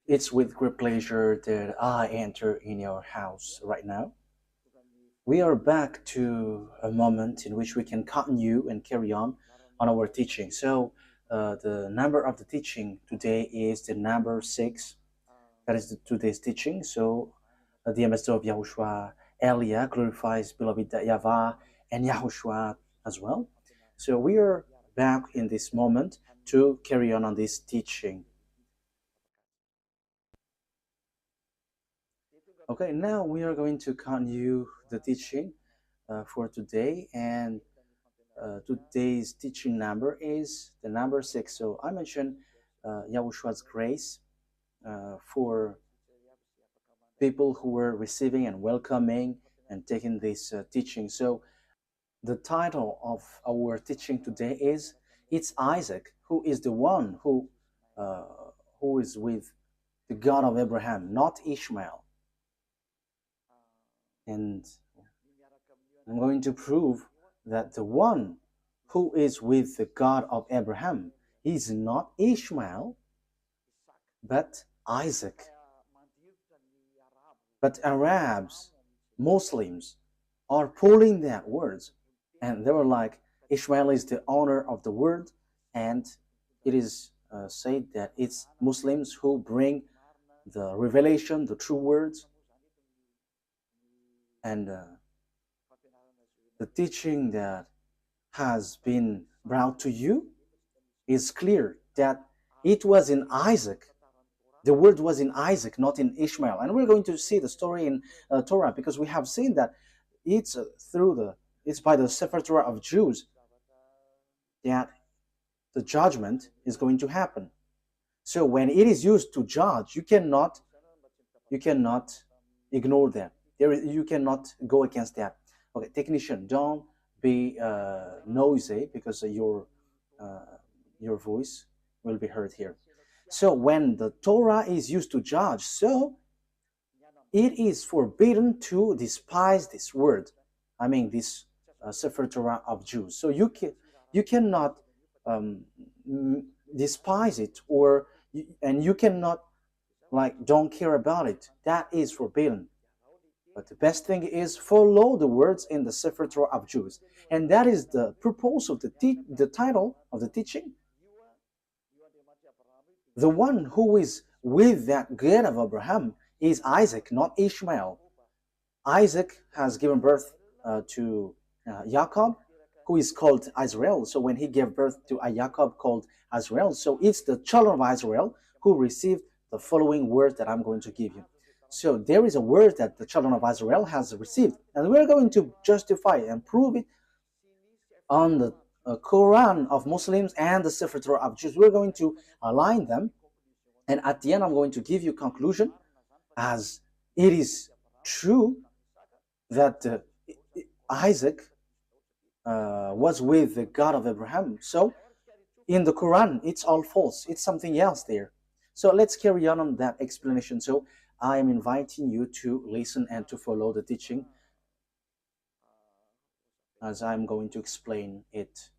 It's with great pleasure that I enter in your house right now. We are back to a moment in which we can continue and carry on our teaching. The number of the teaching today is the number 6. That is today's teaching. The ambassador of YAHOSHUAH, Elia, glorifies beloved YAHVAH and YAHOSHUAH as well. So we are back in this moment to carry on this teaching. Okay, now we are going to continue the teaching for today, and today's teaching number is the number 6. So I mentioned Yahushua's grace for people who were receiving and welcoming and taking this teaching. So the title of our teaching today is "It's Isaac who is the one who is with the God of Abraham, not Ishmael." And I'm going to prove that the one who is with the God of Abraham is not Ishmael, but Isaac. But Arabs, Muslims, are pulling that words, and they were like, Ishmael is the owner of the word, and it is said that it's Muslims who bring the revelation, the true words, and the teaching that has been brought to you is clear that it was in Isaac. The word was in Isaac, not in Ishmael. And we're going to see the story in Torah, because we have seen that it's by the Sefer Torah of Jews that the judgment is going to happen. So when it is used to judge, you cannot ignore that. You cannot go against that. Okay, technician, don't be noisy, because your voice will be heard here. So when the Torah is used to judge, so it is forbidden to despise this word. I mean, this Sefer Torah of Jews. So you cannot despise it, and you cannot don't care about it. That is forbidden. But the best thing is follow the words in the Sefer Torah of Jews. And that is the purpose of the title of the teaching. The one who is with that God of Abraham is Isaac, not Ishmael. Isaac has given birth to Jacob, who is called Israel. So when he gave birth to a Jacob called Israel, so it's the children of Israel who received the following words that I'm going to give you. So there is a word that the children of Israel has received, and we're going to justify and prove it on the Quran of Muslims and the Sefer Torah of Jews. We're going to align them, and at the end I'm going to give you conclusion, as it is true that Isaac was with the God of Abraham. So in the Quran, it's all false. It's something else there. So let's carry on that explanation. So I am inviting you to listen and to follow the teaching as I'm going to explain it.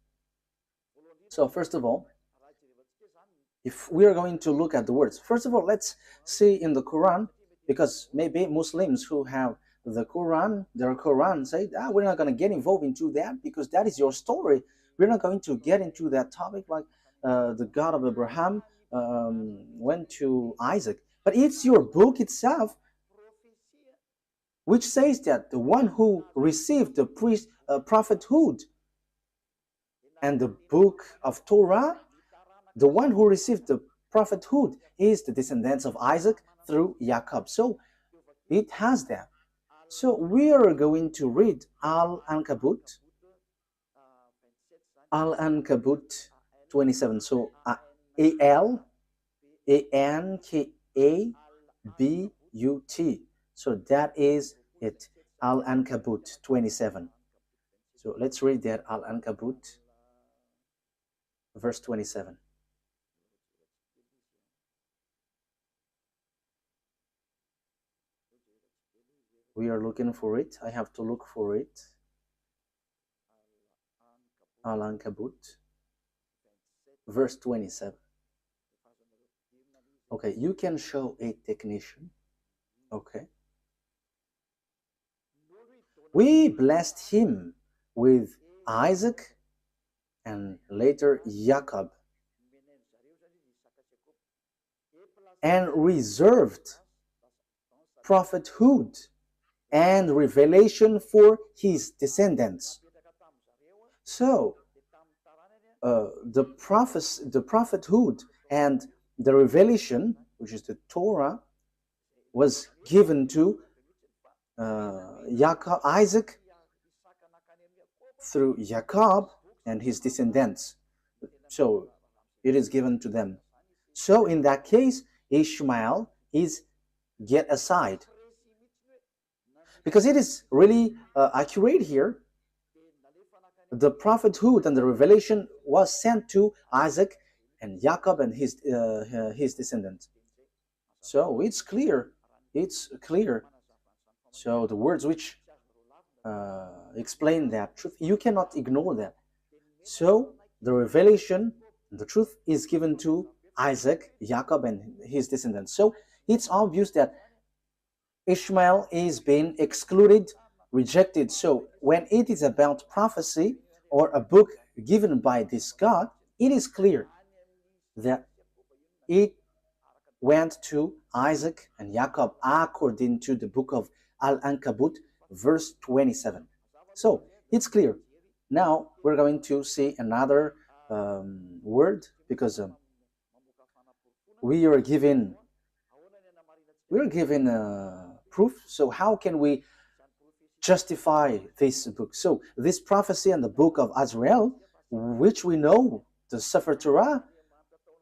So first of all, if we are going to look at the words, first of all, let's see in the Quran, because maybe Muslims who have the Quran, their Quran, say, we're not going to get involved into that, because that is your story. We're not going to get into that topic, like the God of Abraham went to Isaac. But it's your book itself which says that the one who received the prophethood and the book of Torah, the one who received the prophethood is the descendants of Isaac through Jacob. So it has that. So we are going to read Al-Ankabut 27. So Al-Ankabut. So that is it, Al-Ankabut 27. So let's read that, Al-Ankabut, verse 27. We are looking for it. I have to look for it. Al-Ankabut, verse 27. Okay, you can show a technician. Okay. We blessed him with Isaac and later Jacob and reserved prophethood and revelation for his descendants. So, the prophethood and the revelation, which is the Torah, was given to Isaac through Jacob and his descendants. So it is given to them. So in that case, Ishmael is get aside because it is really accurate here. The prophethood and the revelation was sent to Isaac and Jacob and his descendants. So it's clear. It's clear. So the words which explain that truth, you cannot ignore that. So the revelation, the truth is given to Isaac, Jacob, and his descendants. So it's obvious that Ishmael is being excluded, rejected. So when it is about prophecy or a book given by this God, it is clear that it went to Isaac and Jacob according to the book of Al-Ankabut, verse 27. So it's clear. Now we're going to see another word because we are given proof. So how can we justify this book? So this prophecy and the book of Azrael, which we know the Sefer Torah,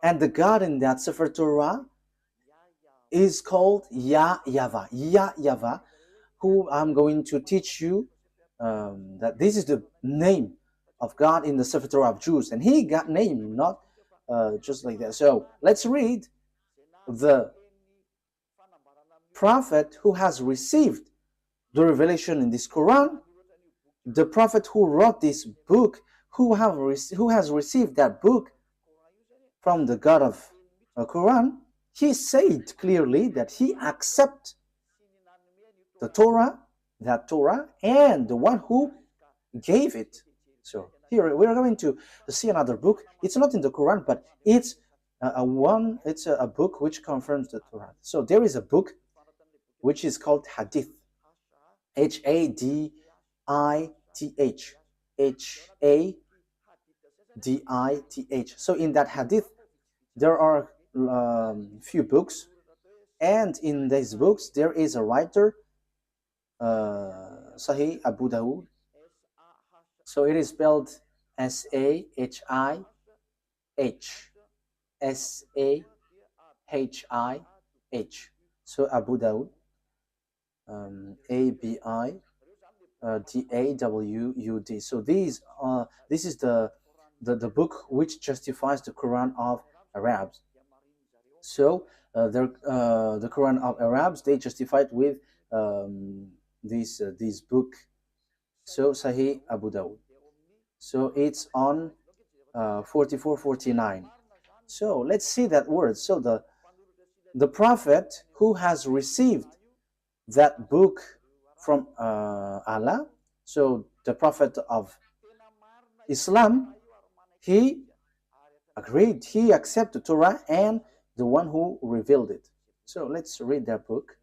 and the God in that Sefer Torah is called YAHVAH. YAHVAH, who I'm going to teach you that this is the name of God in the Sefer Torah of Jews, and he got name not just like that. So let's read the prophet who has received the revelation in this Quran, the prophet who wrote this book, who has received that book from the God of the Quran. He said clearly that he accepts the Torah, that Torah, and the one who gave it. So here we are going to see another book. It's not in the Quran, but it's a book which confirms the Torah. So there is a book which is called Hadith, Hadith, Hadith. So in that Hadith, there are few books, and in these books there is a writer, Sahih Abu Dawud. So it is spelled Sahih, Sahih. So Abu Dawud, Abidawud. So this is the book which justifies the Quran of Arabs. So the Quran of Arabs, they justified with this book. So Sahih Abu Dawud. So it's on 4449. So let's see that word. So the prophet who has received that book from Allah, so the prophet of Islam, he agreed, he accepted Torah and the one who revealed it. So let's read that book.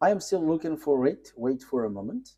I am still looking for it. Wait for a moment.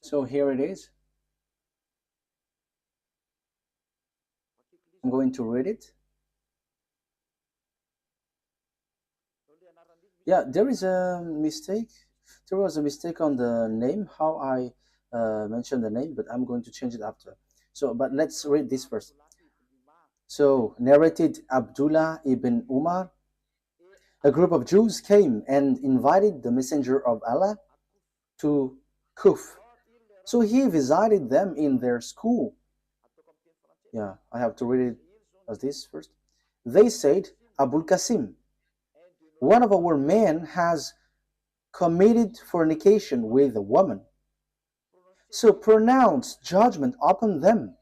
So here it is. I'm going to read it. Yeah, there is a mistake. There was a mistake on the name, how I mentioned the name, but I'm going to change it after. So, but let's read this first. So, narrated Abdullah ibn Umar. A group of Jews came and invited the Messenger of Allah to Kuf. So he visited them in their school. Yeah, I have to read it as this first. They said, Abul Qasim, one of our men has committed fornication with a woman. So pronounce judgment upon them.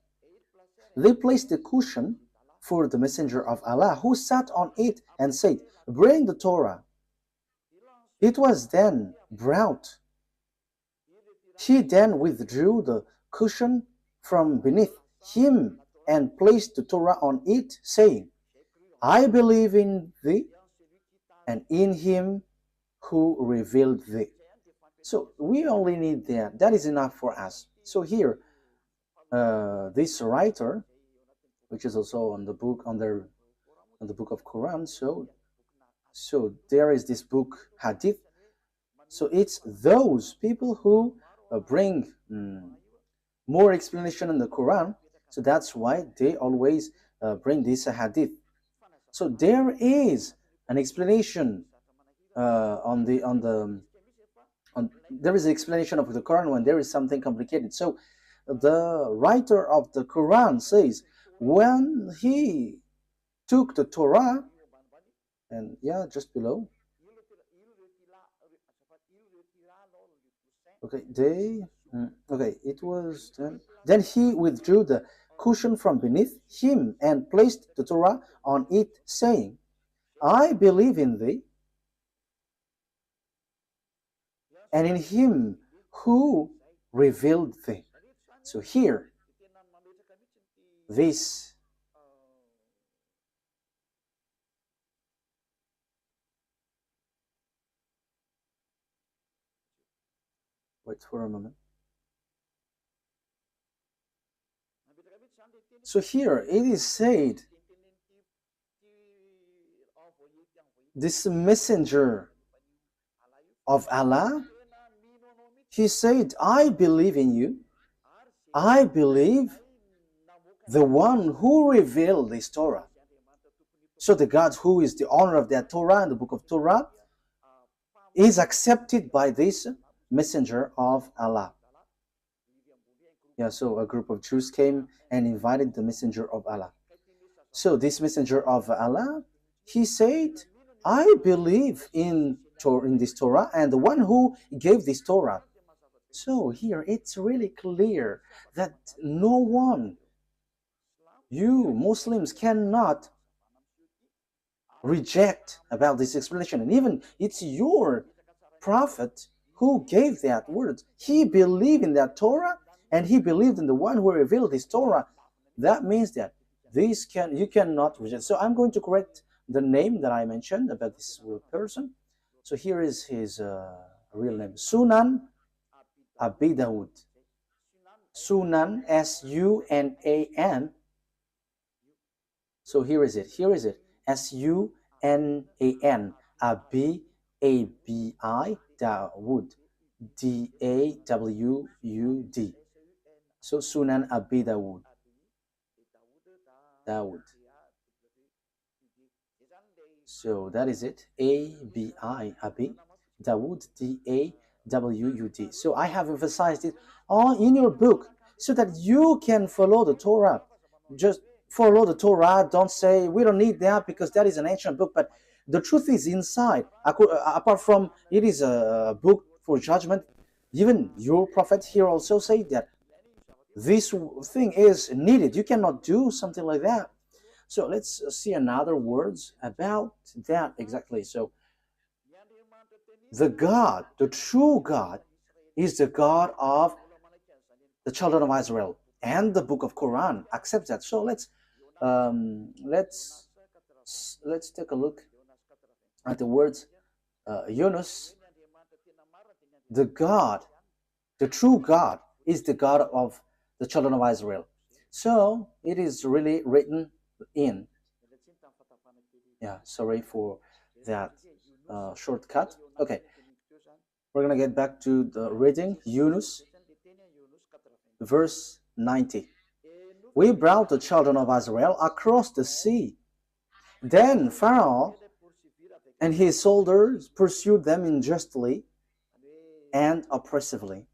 They placed a cushion for the Messenger of Allah, who sat on it and said, bring the Torah. It was then brought. He then withdrew the cushion from beneath him and placed the Torah on it, saying, I believe in thee and in him who revealed thee. So we only need that. That is enough for us. So here, this writer, which is also on the book on the book of Quran. So there is this book Hadith. So it's those people who bring more explanation in the Quran. So that's why they always bring this Hadith. So there is an explanation there is an explanation of the Quran when there is something complicated. So the writer of the Quran says when he took the Torah, and yeah, just below. Okay, it was then he withdrew the cushion from beneath him and placed the Torah on it, saying, I believe in thee and in him who revealed thee. So here, this wait for a moment. So here it is said, this messenger of Allah, he said, I believe in you. I believe the one who revealed this Torah. So the God who is the owner of that Torah and the book of Torah is accepted by this messenger of Allah. Yeah, so a group of Jews came and invited the messenger of Allah. So this messenger of Allah, he said, I believe in this Torah and the one who gave this Torah. So here it's really clear that no one, you Muslims, cannot reject about this explanation. And even it's your prophet who gave that word. He believed in that Torah and he believed in the one who revealed this Torah. That means that you cannot reject. So I'm going to correct the name that I mentioned about this person. So here is his real name, Sunan Abi Dawud. Sunan, S-U-N-A-N. So here is it. S-U-N-A-N. Abi, A-B-I, Dawud. D-A-W-U-D. So Sunan Abi Dawud. So that is it. A-B-I, Abi. Dawud, D-A-W-U-D. So I have emphasized it all in your book so that you can follow the Torah. just follow the Torah. Don't say we don't need that because that is an ancient book. But the truth is inside. Apart from it is a book for judgment, even your prophet here also say that this thing is needed. You cannot do something like that. So let's see another words about that exactly. So the God, the true God, is the God of the children of Israel, and the book of Quran accepts that. So let's take a look at the words Yunus. The God, the true God, is the God of the children of Israel. So it is really written in. Yeah, sorry for that shortcut. Okay, we're gonna get back to the reading. Yunus, verse 90. We brought the children of Israel across the sea. Then Pharaoh and his soldiers pursued them unjustly and oppressively.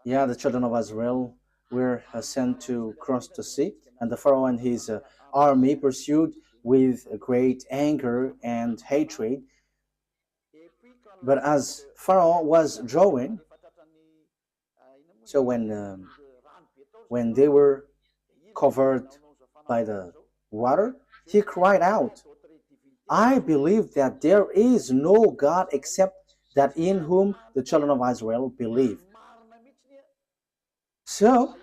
Yeah, the children of Israel were sent to cross the sea, and the Pharaoh and his army pursued with great anger and hatred. But as Pharaoh was drawing, so when they were covered by the water, he cried out, I believe that there is no God except that in whom the children of Israel believe. So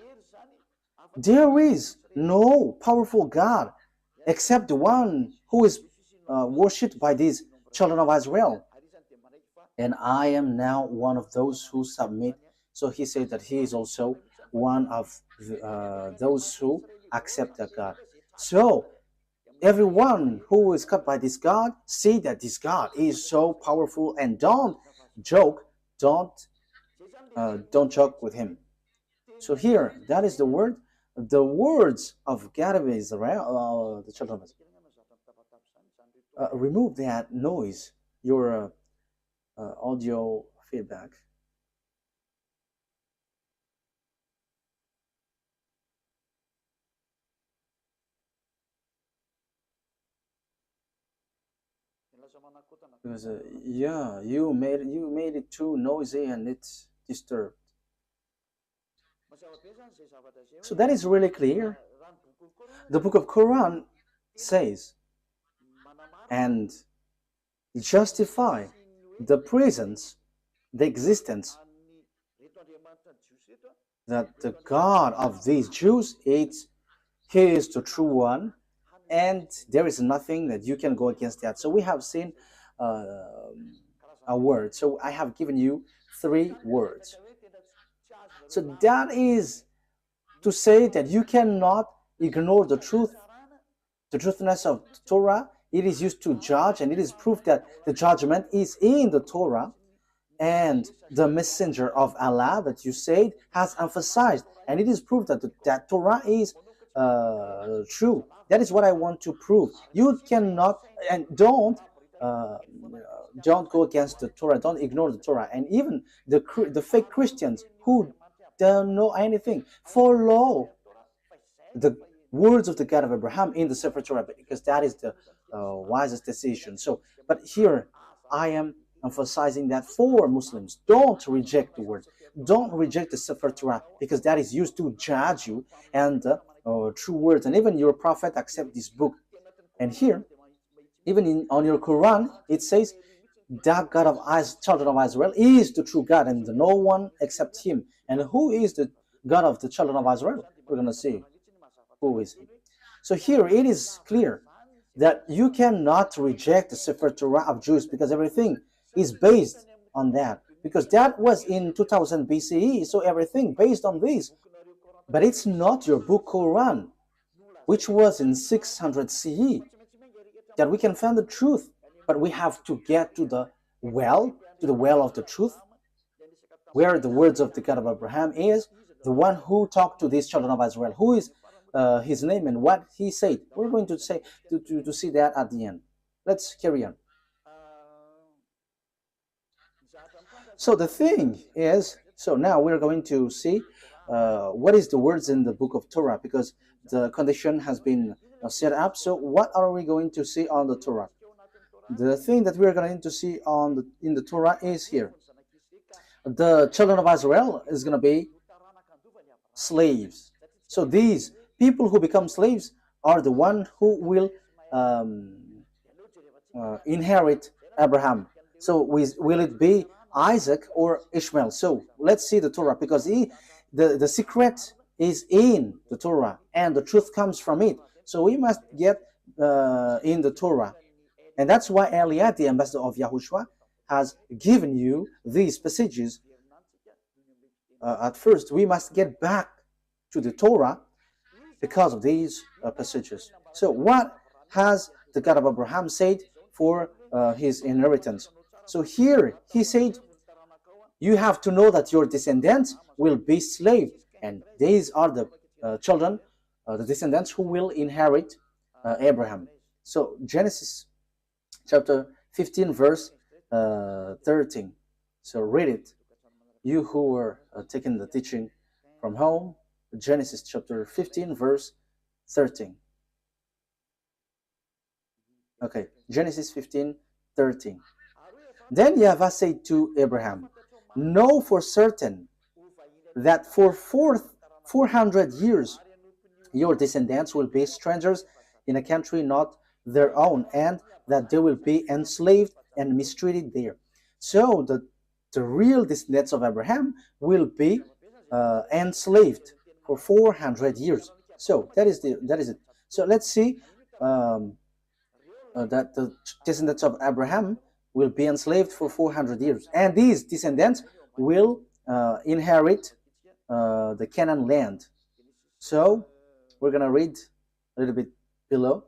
there is no powerful God except the one who is worshipped by these children of Israel. And I am now one of those who submit. So he said that he is also one of those who accept that God. So everyone who is cut by this God, see that this God is so powerful, and don't joke, don't joke with him. So here, that is the word, the words of God of Israel, the children of Israel. Remove that noise, your audio feedback. Because yeah, you made it too noisy and it's disturbed. So that is really clear. The book of Quran says and justify the presence, the existence, that the God of these Jews is he is the true one, and there is nothing that you can go against that. So we have seen a word. So I have given you 3 words. So that is to say that you cannot ignore the truth, the truthness of the Torah. It is used to judge, and it is proof that the judgment is in the Torah, and the messenger of Allah that you said has emphasized, and it is proof that that Torah is true. That is what I want to prove. You cannot, and don't go against the Torah. Don't ignore the Torah. And even the fake Christians who don't know anything follow the words of the God of Abraham in the Sefer Torah, because that is the wisest decision. So, but here I am emphasizing that for Muslims, don't reject the words, don't reject the Sefer Torah, because that is used to judge you, and true words, and even your prophet accept this book. And here, even on your Quran, it says that God of children of Israel is the true God, and no one except him. And who is the God of the children of Israel? We're going to see who is he. So here it is clear that you cannot reject the Sefer Torah of Jews, because everything is based on that, because that was in 2000 BCE, so everything based on this. But it's not your book Quran, which was in 600 CE, that we can find the truth. But we have to get to the well of the truth, where the words of the God of Abraham is, the one who talked to these children of Israel, who is his name and what he said. We're going to say to see that at the end. Let's carry on. So the thing is, so now we're going to see what is the words in the book of Torah, because the condition has been set up. So what are we going to see on the Torah? The thing that we are going to see in the Torah is here. The children of Israel is going to be slaves. So these people who become slaves are the one who will inherit Abraham. So will it be Isaac or Ishmael? So let's see the Torah, because the secret is in the Torah and the truth comes from it. So we must get in the Torah. And that's why Eliad, the ambassador of Yahushua, has given you these passages. At first, we must get back to the Torah because of these passages. So what has the God of Abraham said for his inheritance? So here he said, you have to know that your descendants will be slaves, and these are the children, the descendants who will inherit Abraham. So Genesis chapter 15 verse 13. So read it. You who were taking the teaching from home, Genesis chapter 15 verse 13. Okay, Genesis 15, 13. Then YAHVAH said to Abraham, know for certain that for 400 years your descendants will be strangers in a country not their own, and that they will be enslaved and mistreated there. So the real descendants of Abraham will be enslaved for 400 years. So that is it. So let's see that the descendants of Abraham will be enslaved for 400 years, and these descendants will inherit the Canaan land. So we're gonna read a little bit below.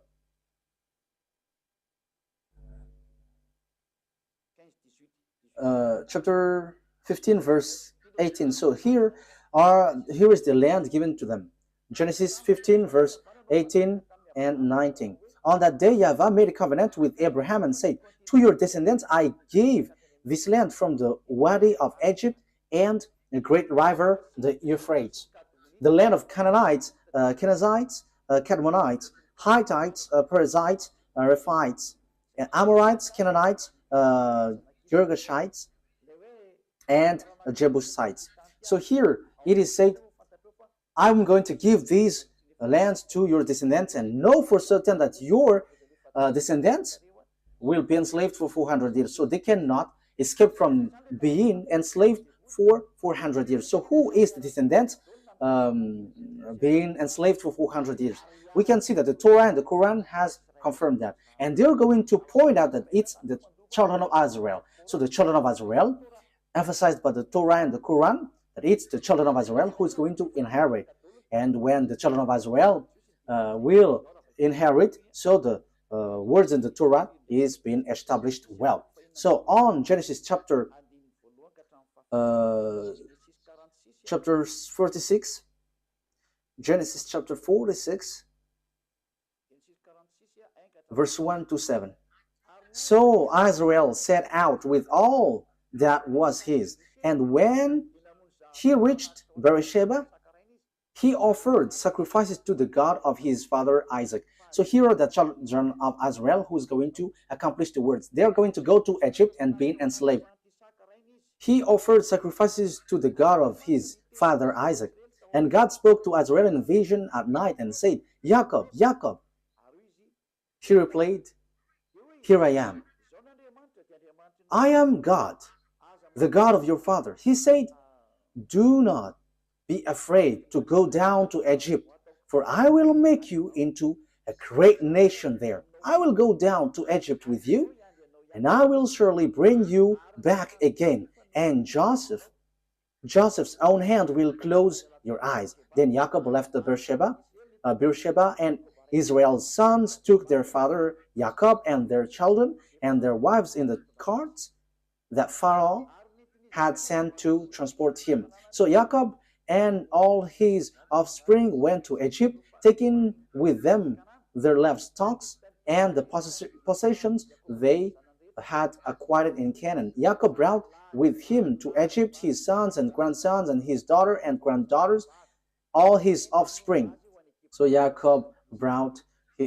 Chapter 15 verse 18. So here is the land given to them. Genesis 15 verse 18 and 19. On that day YAHVAH made a covenant with Abraham and said, to your descendants I gave this land from the Wadi of Egypt and a great river, the Euphrates, the land of Canaanites, Kenizzites, Cadmonites, Hittites, Perizzites, Rephites, Amorites, Canaanites, Girgashites, and Jebusites. So here it is said, I'm going to give these lands to your descendants, and know for certain that your descendants will be enslaved for 400 years. So they cannot escape from being enslaved for 400 years. So who is the descendant being enslaved for 400 years? We can see that the Torah and the Quran has confirmed that. And they're going to point out that it's the children of Israel. So the children of Israel, emphasized by the Torah and the Quran, that it's the children of Israel who is going to inherit. And when the children of Israel will inherit, so the words in the Torah is being established well. So on Genesis chapter 46, Genesis chapter 46, verse 1 to 7. So Israel set out with all that was his, and when he reached Beersheba, he offered sacrifices to the God of his father Isaac. So here are the children of Israel who is going to accomplish the words. They are going to go to Egypt and be enslaved. He offered sacrifices to the God of his father Isaac. And God spoke to Israel in a vision at night and said, Jacob, Jacob. He replied, here I am. I am God, the God of your father. He said, do not be afraid to go down to Egypt, for I will make you into a great nation there. I will go down to Egypt with you, and I will surely bring you back again. And Joseph's own hand will close your eyes. Then Jacob left the Beersheba, and Israel's sons took their father Jacob and their children and their wives in the carts that Pharaoh had sent to transport him. So Jacob and all his offspring went to Egypt, taking with them their livestock and the possessions they had acquired in Canaan. Jacob brought with him to Egypt his sons and grandsons and his daughter and granddaughters, all his offspring. So Jacob brought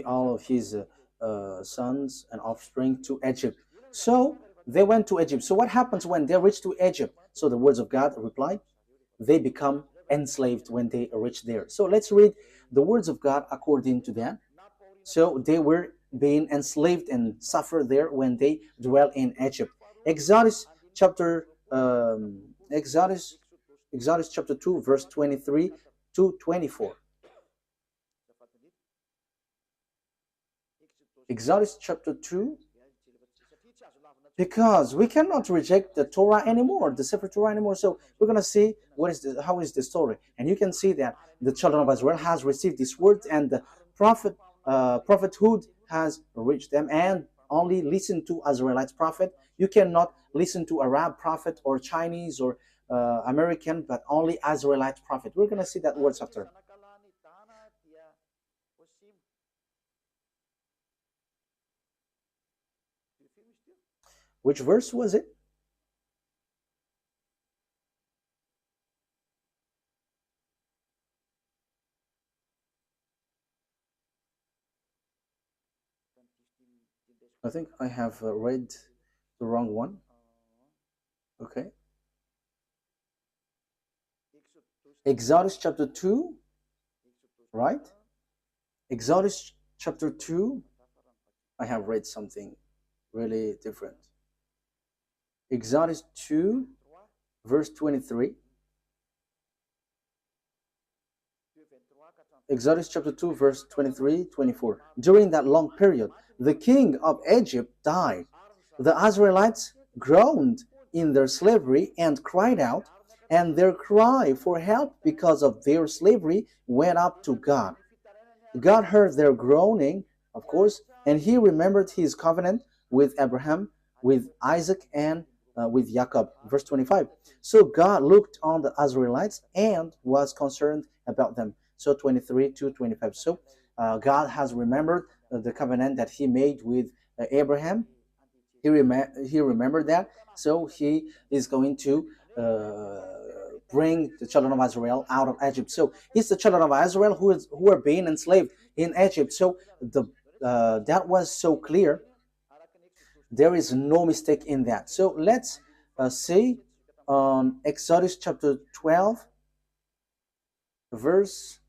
all of his sons and offspring to Egypt. So they went to Egypt. So what happens when they reach to Egypt? So the words of God replied, they become enslaved when they reach there. So let's read the words of God according to that. So they were being enslaved and suffered there when they dwell in Egypt. Exodus chapter Exodus chapter 2 verse 23 to 24. Exodus chapter 2, because we cannot reject the Torah anymore, the Sefer Torah anymore. So we're going to see how is the story. And you can see that the children of Israel has received this word, and the prophethood has reached them, and only listen to Israelite prophet. You cannot listen to Arab prophet or Chinese or American, but only Israelite prophet. We're going to see that words after. Which verse was it? I think I have read the wrong one. Okay. Exodus chapter 2, right? Exodus chapter 2, I have read something really different. Exodus 2, verse 23. Exodus chapter 2, verse 23, 24. During that long period, the king of Egypt died. The Israelites groaned in their slavery and cried out, and their cry for help because of their slavery went up to God. God heard their groaning, of course, and he remembered his covenant with Abraham, with Isaac, and with Jacob. Verse 25. So God looked on the Israelites and was concerned about them. So 23 to 25. So God has remembered the covenant that he made with Abraham. He remembered that. So he is going to bring the children of Israel out of Egypt. So it's the children of Israel who are being enslaved in Egypt. So that was so clear. There is no mistake in that. So let's see on Exodus chapter 12, verse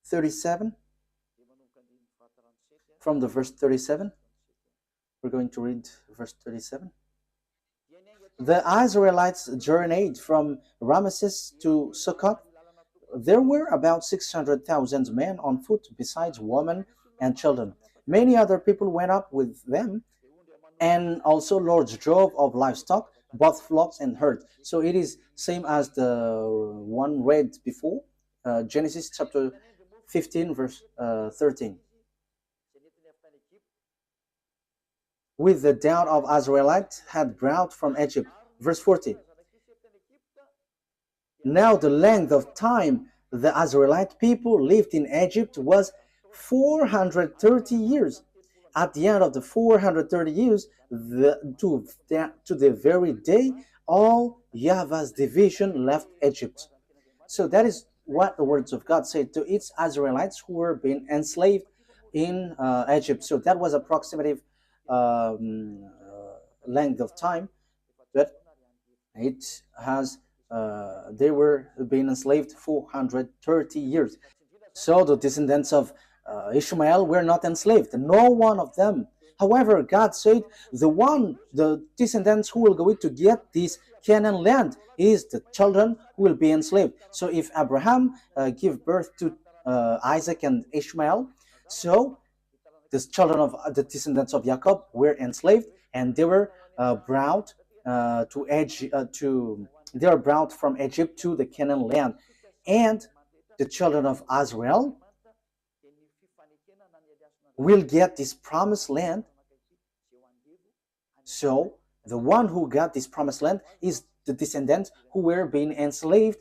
37. From the verse 37, we're going to read verse 37. The Israelites journeyed from Ramesses to Succoth. There were about 600,000 men on foot, besides women and children. Many other people went up with them, and also large drove of livestock, both flocks and herds. So it is same as the one read before, Genesis chapter 15, verse 13. With the doubt of Israelites had brought from Egypt. Verse 40. Now the length of time the Israelite people lived in Egypt was 430 years. At the end of the 430 years, to the very day, all YAHVAH's division left Egypt. So that is what the words of God say to its Israelites who were being enslaved in Egypt. So that was approximative length of time, but it has they were being enslaved 430 years. So the descendants of Ishmael were not enslaved, no one of them. However, God said the descendants who will go to get this Canaan land is the children who will be enslaved. So if Abraham give birth to Isaac and Ishmael, so the children of the descendants of Jacob were enslaved, and they were brought they were brought from Egypt to the Canaan land, and the children of Israel will get this promised land. So the one who got this promised land is the descendants who were being enslaved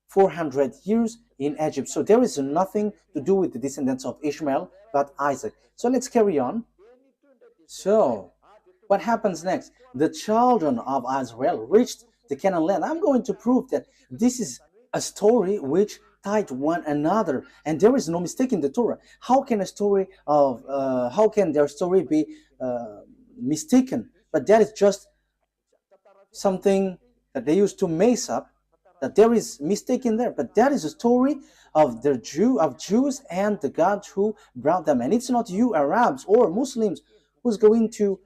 400 years in Egypt. So there is nothing to do with the descendants of Ishmael but Isaac. So let's carry on. So What happens next? The children of Israel reached the Canaan land. I'm going to prove that this is a story which tied one another, and there is no mistake in the Torah. How can how can their story be mistaken? But that is just something that they used to mess up, that there is mistake in there, but that is a story of Jews and the God who brought them. And it's not you Arabs or Muslims who's going to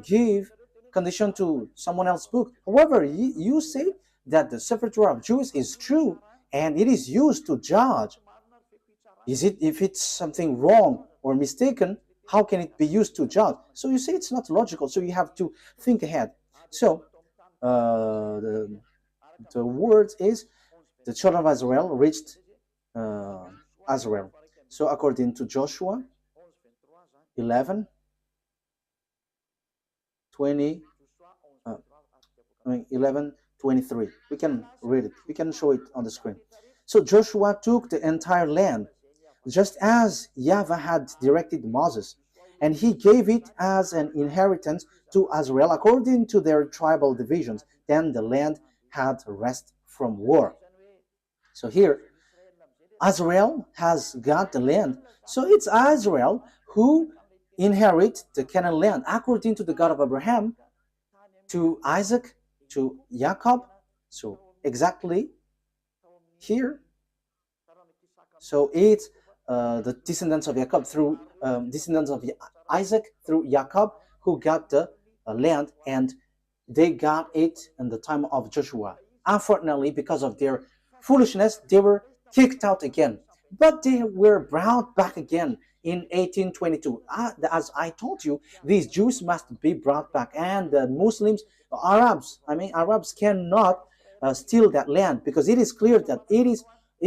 give condition to someone else's book. However, you say that the Sefer Torah of Jews is true and it is used to judge. If it's something wrong or mistaken, how can it be used to judge? So you say it's not logical, so you have to think ahead. So the word is the children of Israel reached Israel. So according to Joshua 11, 20, 11:23. We can read it. We can show it on the screen. So Joshua took the entire land, just as YAHVAH had directed Moses, and he gave it as an inheritance to Israel according to their tribal divisions. Then the land had rest from war. So here, Israel has got the land. So it's Israel who inherit the Canaan land according to the God of Abraham, to Isaac, to Jacob. So exactly here. So it's the descendants of Jacob through descendants of Isaac through Jacob who got the land, and they got it in the time of Joshua. Unfortunately, because of their foolishness, they were kicked out again. But they were brought back again in 1822. As I told you, these Jews must be brought back, and the Muslims, Arabs cannot steal that land, because it is clear that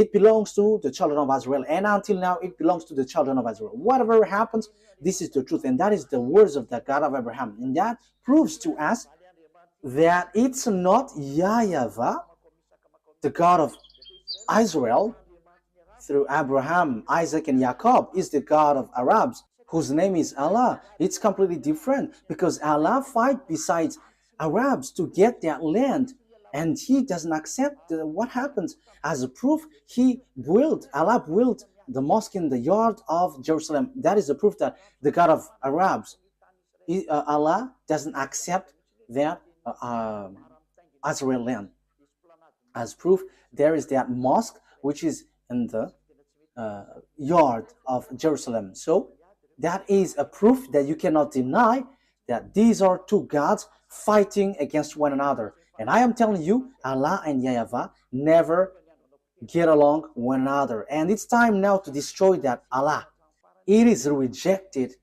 it belongs to the children of Israel, and until now it belongs to the children of Israel. Whatever happens, this is the truth, and that is the words of the God of Abraham, and that proves to us that it's not YAHVAH, the God of Israel, through Abraham, Isaac, and Jacob, is the God of Arabs, whose name is Allah. It's completely different, because Allah fight besides Arabs to get that land, and he doesn't accept what happens. As a proof, Allah built the mosque in the yard of Jerusalem. That is the proof that the God of Arabs, Allah doesn't accept that Israel land. As proof, there is that mosque which is in the yard of Jerusalem. So that is a proof that you cannot deny that these are two gods fighting against one another. And I am telling you, Allah and YAHVAH never get along one another. And it's time now to destroy that Allah. It is rejected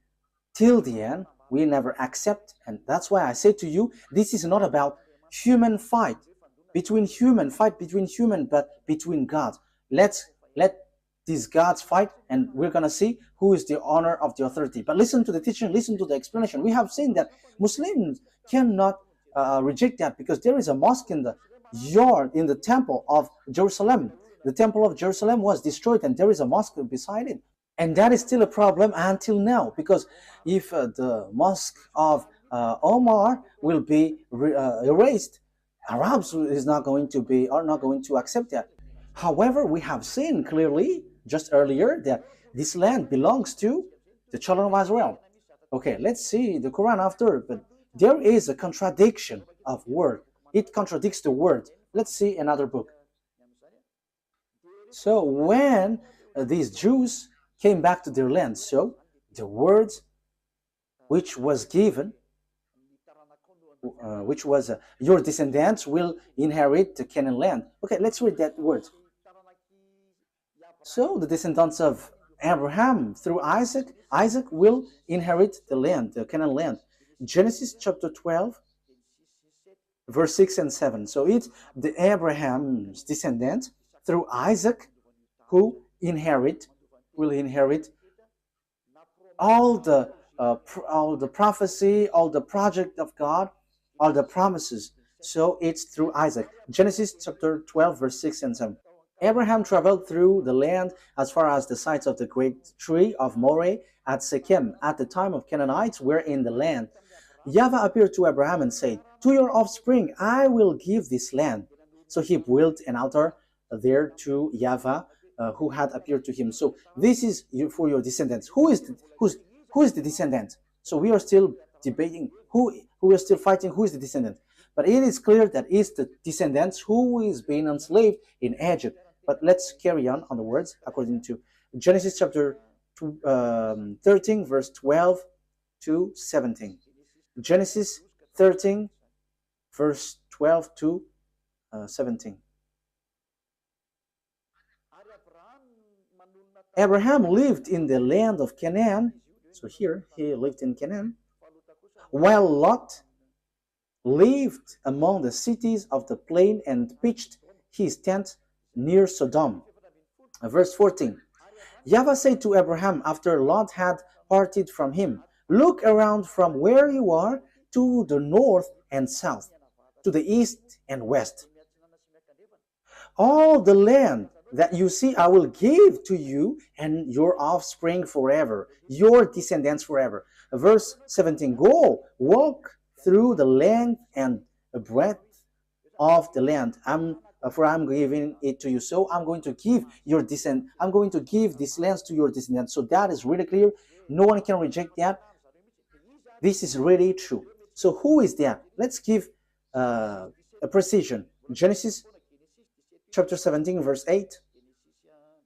till the end. We never accept. And that's why I say to you, this is not about human fight between human, but between gods. Let these gods fight, and we're going to see who is the owner of the authority. But listen to the teaching, listen to the explanation. We have seen that Muslims cannot reject that, because there is a mosque in the yard, in the temple of Jerusalem. The temple of Jerusalem was destroyed, and there is a mosque beside it. And that is still a problem until now, because if the mosque of Omar will be erased, Arabs are not going to accept that. However, we have seen clearly just earlier that this land belongs to the children of Israel. Okay, let's see the Quran after, but there is a contradiction of word. It contradicts the word. Let's see another book. So when these Jews came back to their land, so the words which was given, which was your descendants will inherit the Canaan land. Okay, let's read that word. So the descendants of Abraham through Isaac will inherit the land, the Canaan land. Genesis chapter 12, verse 6 and 7. So it's the Abraham's descendants through Isaac who will inherit all the prophecy, all the project of God, all the promises. So it's through Isaac. Genesis chapter 12, verse 6 and 7. Abraham traveled through the land as far as the sites of the great tree of Moreh at Shechem. At the time of Canaanites were in the land. YAHVAH appeared to Abraham and said, "To your offspring I will give this land." So he built an altar there to YAHVAH, who had appeared to him. So this is for your descendants. Who is the descendant? So we are still debating who is still fighting who is the descendant. But it is clear that it's the descendants who is being enslaved in Egypt. But let's carry on the words according to Genesis chapter 13, verse 12 to 17. Genesis 13, verse 12 to 17. Abraham lived in the land of Canaan. So here he lived in Canaan, while Lot lived among the cities of the plain and pitched his tent near Sodom. Verse 14. YAHVAH said to Abraham after Lot had parted from him, "Look around from where you are to the north and south, to the east and west. All the land that you see I will give to you and your offspring forever, your descendants forever." Verse 17. Go, walk through the length and the breadth of the land. For I'm giving it to you. So I'm going to give I'm going to give these lands to your descendants. So that is really clear. No one can reject that. This is really true. So who is that? Let's give a precision. Genesis chapter 17, verse 8.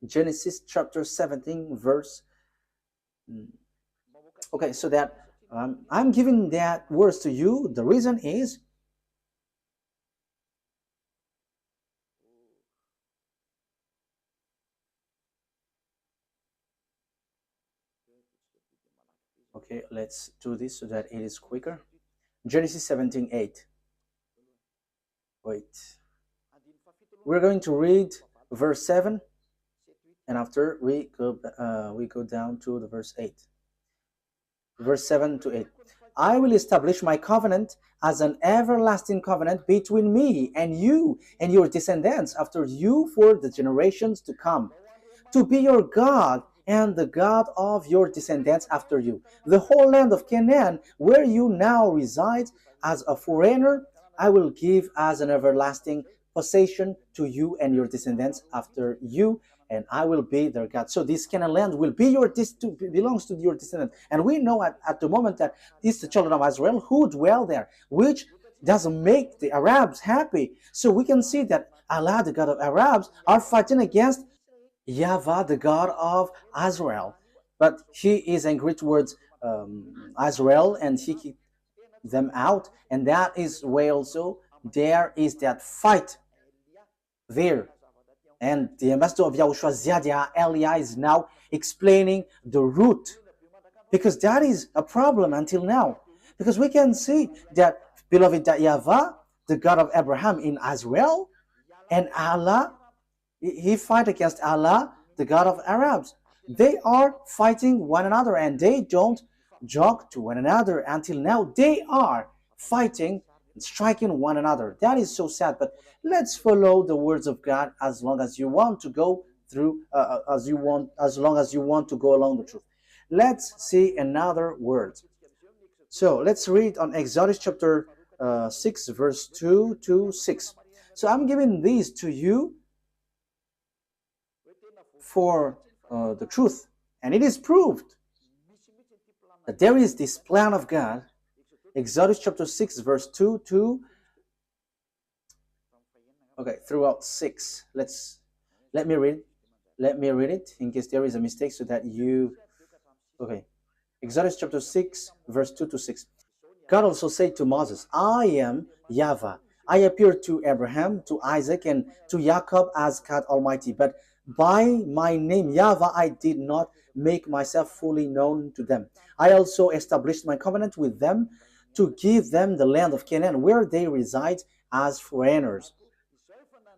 Genesis chapter 17, verse. Okay, so that I'm giving that words to you. The reason is okay, let's do this so that it is quicker. Genesis 17, 8. Wait. We're going to read verse 7, and after we go down to the verse 8. Verse 7 to 8. I will establish my covenant as an everlasting covenant between me and you and your descendants after you for the generations to come, to be your God and the God of your descendants after you. The whole land of Canaan, where you now reside as a foreigner, I will give as an everlasting possession to you and your descendants after you, and I will be their God. So this Canaan land will be belongs to your descendants. And we know at the moment that it's the children of Israel who dwell there, which doesn't make the Arabs happy. So we can see that Allah, the God of Arabs, are fighting against YAHVAH, the God of Israel. But he is angry towards Israel, and he kicked them out. And that is why also there is that fight there. And the ambassador of YAHOSHUAH, Ziadia Elia, is now explaining the root, because that is a problem until now. Because we can see that, beloved, that YAHVAH, the God of Abraham in Israel, and Allah, he fight against Allah, the God of Arabs. They are fighting one another, and they don't joke to one another until now. They are fighting, striking one another. That is so sad. But let's follow the words of God as long as you want to go through, as long as you want to go along the truth. Let's see another word. So let's read on Exodus chapter 6, verse 2 to 6. So I'm giving these to you for the truth, and it is proved that there is this plan of God. Exodus chapter 6, verse 2 to throughout 6. Let me read it in case there is a mistake, so that you Exodus chapter 6, verse 2 to 6. God also said to Moses, I am YAHVAH. I appeared to Abraham, to Isaac, and to Jacob as God Almighty, but by my name YAHVAH I did not make myself fully known to them. I also established my covenant with them to give them the land of Canaan, where they reside as foreigners.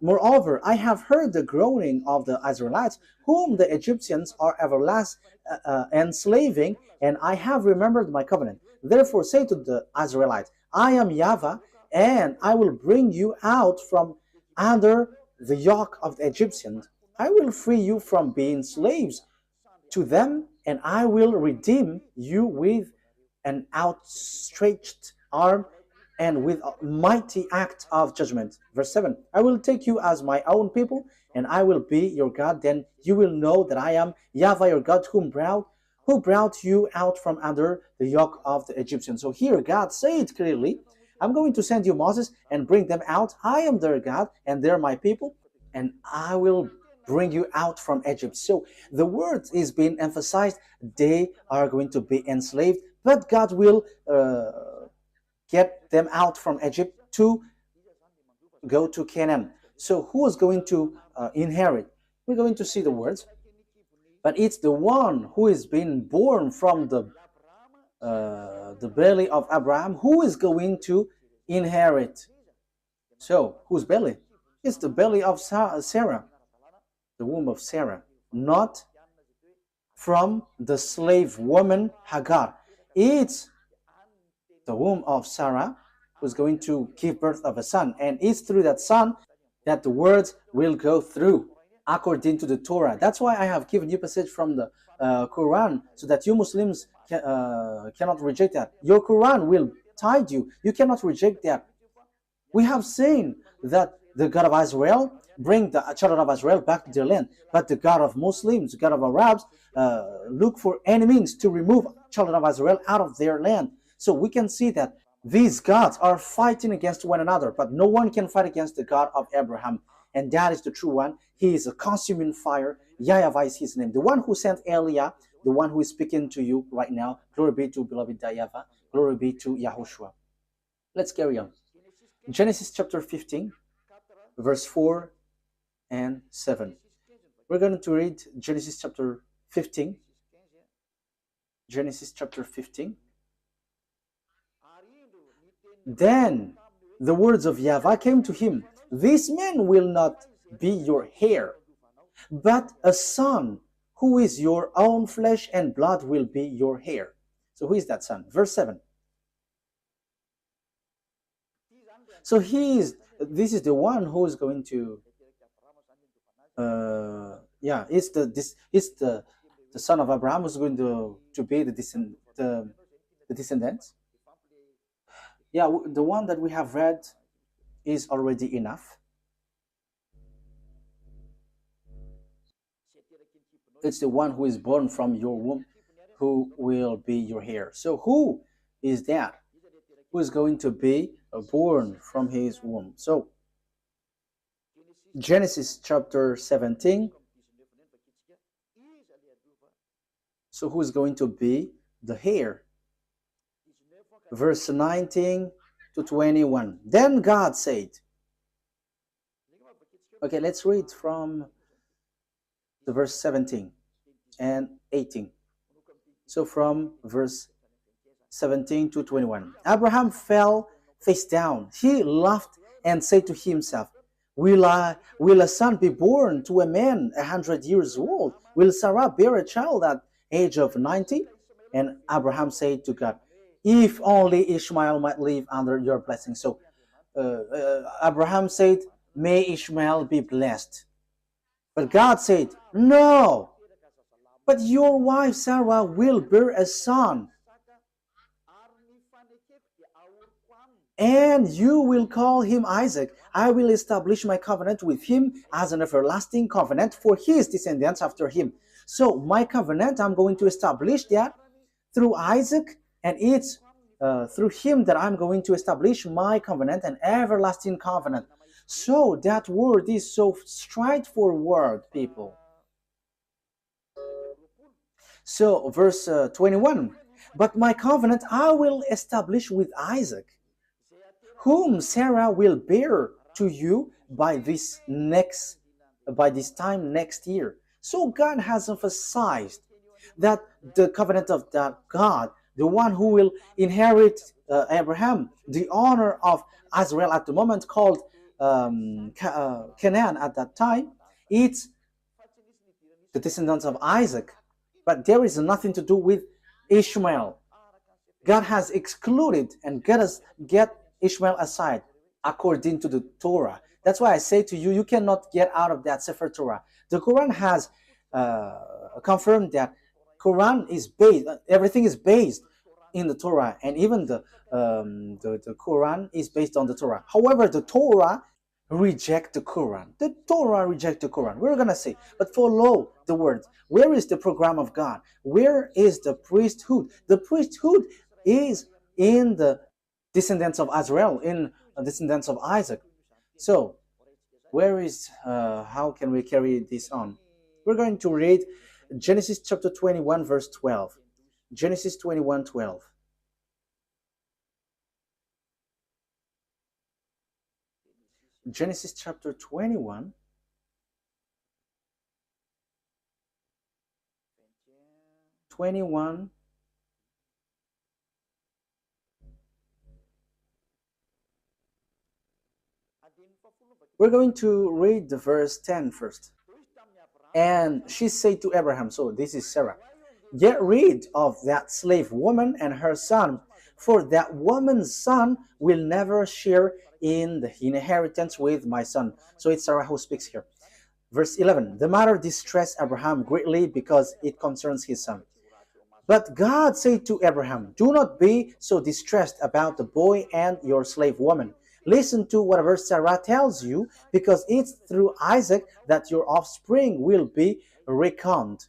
Moreover, I have heard the groaning of the Israelites, whom the Egyptians are enslaving, and I have remembered my covenant. Therefore say to the Israelites, I am YAHVAH, and I will bring you out from under the yoke of the Egyptians. I will free you from being slaves to them, and I will redeem you with an outstretched arm and with a mighty act of judgment. Verse 7, I will take you as my own people, and I will be your God. Then you will know that I am YAHVAH your God, who brought you out from under the yoke of the Egyptians. So here God said clearly, I'm going to send you Moses and bring them out. I am their God, and they're my people, and I will bring you out from Egypt. So the word is being emphasized. They are going to be enslaved, but God will get them out from Egypt to go to Canaan. So who is going to inherit? We're going to see the words, but it's the one who is being born from the belly of Abraham who is going to inherit. So whose belly? It's the belly of Sarah, the womb of Sarah, not from the slave woman Hagar. It's the womb of Sarah who's going to give birth of a son, and it's through that son that the words will go through according to the Torah. That's why I have given you passage from the Quran, so that you Muslims cannot reject that. Your Quran will guide you. You cannot reject that. We have seen that the God of Israel bring the children of Israel back to their land, but the God of Muslims, the God of Arabs, look for any means to remove children of Israel out of their land. So we can see that these gods are fighting against one another, but no one can fight against the God of Abraham, and that is the true one. He is a consuming fire. YAHVAH is his name. The one who sent Elia, the one who is speaking to you right now. Glory be to beloved YAHVAH. Glory be to Yahushua. Let's carry on. Genesis chapter 15, verse 4 and 7. We're going to read Genesis chapter 15. Genesis chapter 15. Then the words of YAHVAH came to him. This man will not be your heir, but a son who is your own flesh and blood will be your heir. So who is that son? Verse 7. So this is the one who is going to it's the son of Abraham who's going to be the descendants. Yeah, the one that we have read is already enough. It's the one who is born from your womb who will be your heir. So who is that? Who is going to be born from his womb? So Genesis chapter 17. So who is going to be the heir? Verse 19 to 21. Then God said, okay, let's read from the verse 17 and 18. So from verse 17 to 21. Abraham fell face down. He laughed and said to himself, Will a son be born to a man 100 years old? Will Sarah bear a child at age of 90? And Abraham said to God, if only Ishmael might live under your blessing. So Abraham said, may Ishmael be blessed. But God said, no, but your wife Sarah will bear a son, and you will call him Isaac. I will establish my covenant with him as an everlasting covenant for his descendants after him. So my covenant, I'm going to establish that through Isaac, and it's through him that I'm going to establish my covenant, an everlasting covenant. So that word is so straightforward, people. So verse 21, but my covenant I will establish with Isaac, whom Sarah will bear to you by this time next year. So God has emphasized that the covenant of that God, the one who will inherit Abraham, the honor of Israel at the moment called Canaan at that time, it's the descendants of Isaac. But there is nothing to do with Ishmael. God has excluded and get Ishmael aside according to the Torah. That's why I say to you, you cannot get out of that Sefer Torah. The Quran has confirmed that Quran is based, everything is based in the Torah, and even the Quran is based on the Torah. However, the Torah reject the Quran. The Torah reject the Quran. We're gonna say, but follow the word. Where is the program of God? Where is the priesthood? The priesthood is in the descendants of Israel, in the descendants of Isaac. So, where is, how can we carry this on? We're going to read Genesis chapter 21, verse 12. Genesis 21, 12. Genesis chapter 21, we're going to read the verse 10 first. And she said to Abraham, so this is Sarah, get rid of that slave woman and her son, for that woman's son will never share in the inheritance with my son. So it's Sarah who speaks here. Verse 11, the matter distressed Abraham greatly because it concerns his son. But God said to Abraham, do not be so distressed about the boy and your slave woman. Listen to whatever Sarah tells you, because it's through Isaac that your offspring will be reckoned.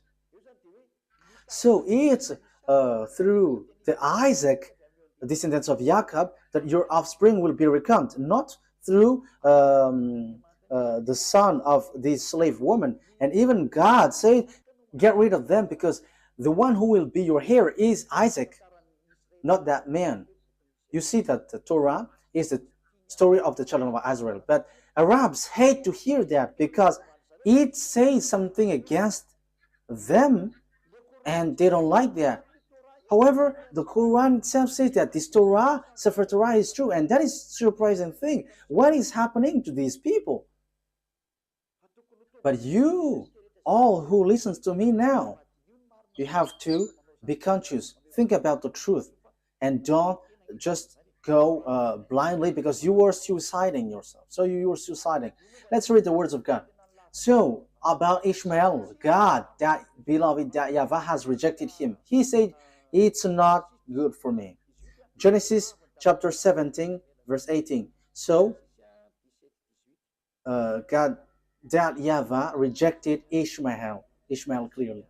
So it's through the Isaac, the descendants of Jacob, that your offspring will be reckoned, not through the son of this slave woman. And even God said, get rid of them, because the one who will be your heir is Isaac, not that man. You see that the Torah is the story of the children of Israel. But Arabs hate to hear that, because it says something against them, and they don't like that. However, the Quran itself says that this Torah, Sefer Torah, is true, and that is a surprising thing. What is happening to these people? But you, all who listens to me now, you have to be conscious. Think about the truth, and don't just go blindly, because you are suiciding yourself. So you are suiciding. Let's read the words of God. So about Ishmael, God, that beloved, that YAHVAH has rejected him. He said, it's not good for me. Genesis chapter 17, verse 18. So God, that YAHVAH rejected Ishmael clearly.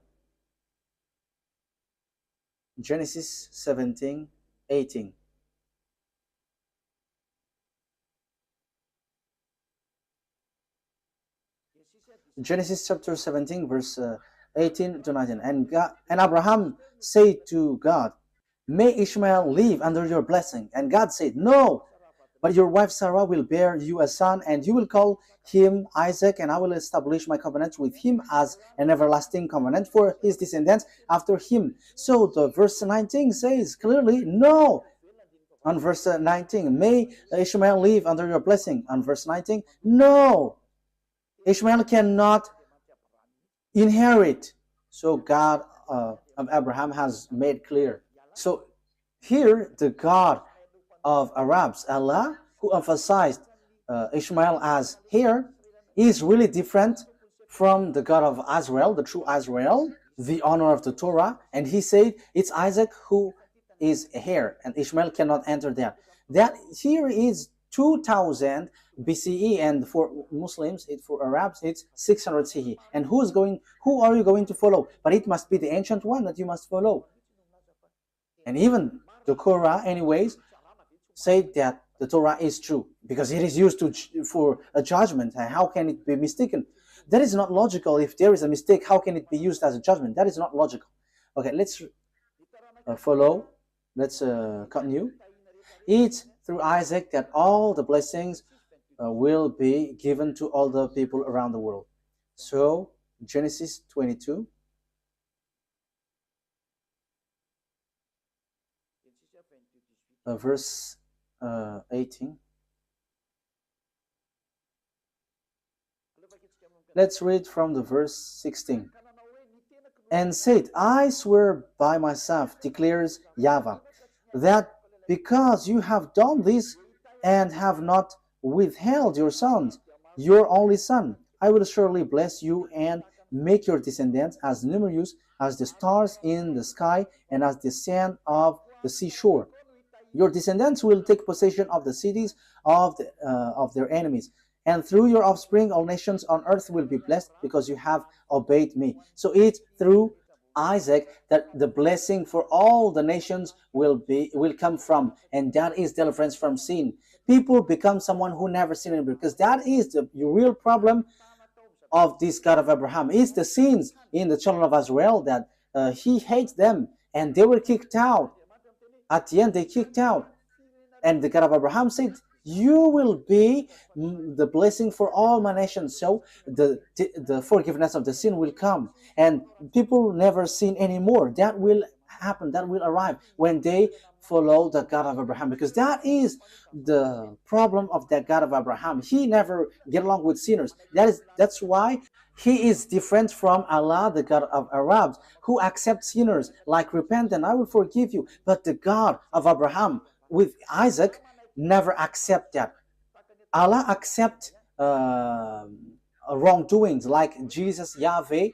Genesis 17, 18. Genesis chapter 17, verse 18 to 19. And Abraham said to God, may Ishmael live under your blessing. And God said, no, but your wife Sarah will bear you a son, and you will call him Isaac, and I will establish my covenant with him as an everlasting covenant for his descendants after him. So the verse 19 says clearly, no. On verse 19, may Ishmael live under your blessing. On verse 19, no. Ishmael cannot inherit. So God of Abraham has made clear. So here the God of Arabs, Allah, who emphasized Ishmael as heir, is really different from the God of Israel, the true Israel, the honor of the Torah. And he said it's Isaac who is heir, and Ishmael cannot enter there. That here is 2000 BCE, and for Muslims, for Arabs, it's 600 CE. And who are you going to follow? But it must be the ancient one that you must follow. And even the Quran, anyways, said that the Torah is true, because it is used for a judgment. And how can it be mistaken? That is not logical. If there is a mistake, how can it be used as a judgment? That is not logical. Okay, let's follow. Let's continue. It's through Isaac that all the blessings will be given to all the people around the world. So Genesis 22. Verse 18. Let's read from the verse 16. And said, I swear by myself, declares YAHVAH, that because you have done this and have not withheld your sons, your only son, I will surely bless you and make your descendants as numerous as the stars in the sky and as the sand of the seashore. Your descendants will take possession of the cities of their enemies. And through your offspring, all nations on earth will be blessed because you have obeyed me. So it's through Isaac that the blessing for all the nations will come from, and that is deliverance from sin. People become someone who never sinned anymore, because that is the real problem of this God of Abraham. It's the sins in the children of Israel that he hates them, and they were kicked out. At the end, they kicked out, and the God of Abraham said, you will be the blessing for all my nations. So the forgiveness of the sin will come, and people never sin anymore. That will happen, that will arrive when they follow the God of Abraham, because that is the problem of that God of Abraham. He never get along with sinners. That's why he is different from Allah, the God of Arabs, who accepts sinners, like, repent and I will forgive you. But the God of Abraham with Isaac never accept that. Allah accept wrongdoings, like Jesus, YAHVAH.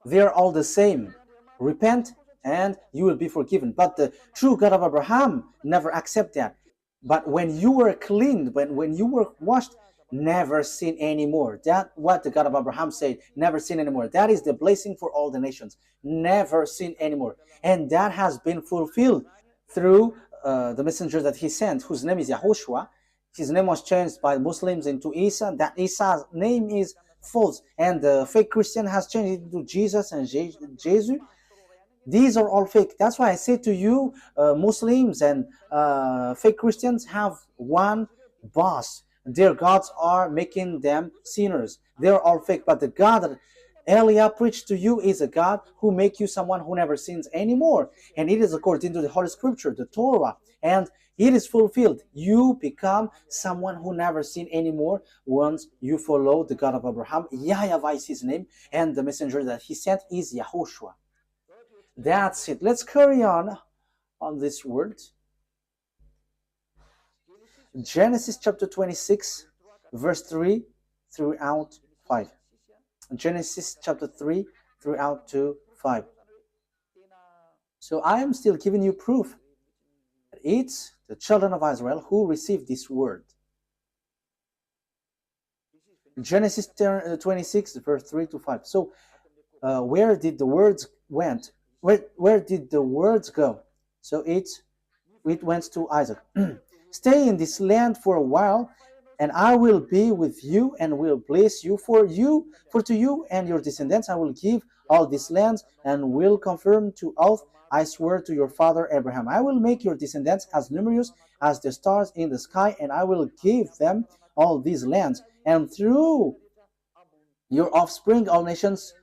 They're all the same. Repent and you will be forgiven. But the true God of Abraham never accept that. But when you were cleaned, when you were washed, never sin anymore. That's what the God of Abraham said, never sin anymore. That is the blessing for all the nations. Never sin anymore. And that has been fulfilled through the messenger that he sent, whose name is YAHOSHUAH. His name was changed by Muslims into Isa. That Isa's name is false, and the fake Christian has changed it into Jesus and Jesus. These are all fake. That's why I say to you, Muslims and fake Christians have one boss. Their gods are making them sinners. They're all fake. But the God that Elia preached to you is a God who make you someone who never sins anymore. And it is according to the Holy Scripture, the Torah. And it is fulfilled. You become someone who never sin anymore once you follow the God of Abraham. YAHVAH is his name. And the messenger that he sent is YAHOSHUAH. That's it. Let's carry on this word. Genesis chapter 26, verse 3 throughout 5. Genesis chapter 3 throughout to 5. So I am still giving you proof that it's the children of Israel who received this word. Genesis 26, verse 3 to 5. So where did the words went? Where did the words go? So it went to Isaac. Stay in this land for a while, and I will be with you and will bless you. For to you and your descendants I will give all these lands, and will confirm to oath, I swear to your father Abraham, I will make your descendants as numerous as the stars in the sky, and I will give them all these lands. And through your offspring all nations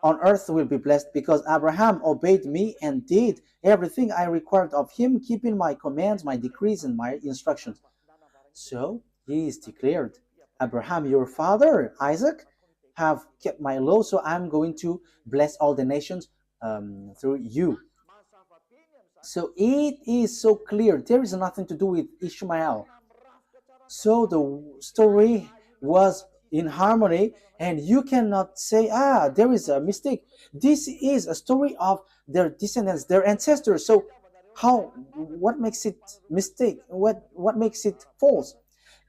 on earth will be blessed, because Abraham obeyed me and did everything I required of him, keeping my commands, my decrees, and my instructions. So he is declared, Abraham, your father, Isaac, have kept my law, so I'm going to bless all the nations through you. So it is so clear. There is nothing to do with Ishmael. So the story was in harmony, and you cannot say, there is a mistake. This is a story of their descendants, their ancestors. So what makes it mistake? What makes it false?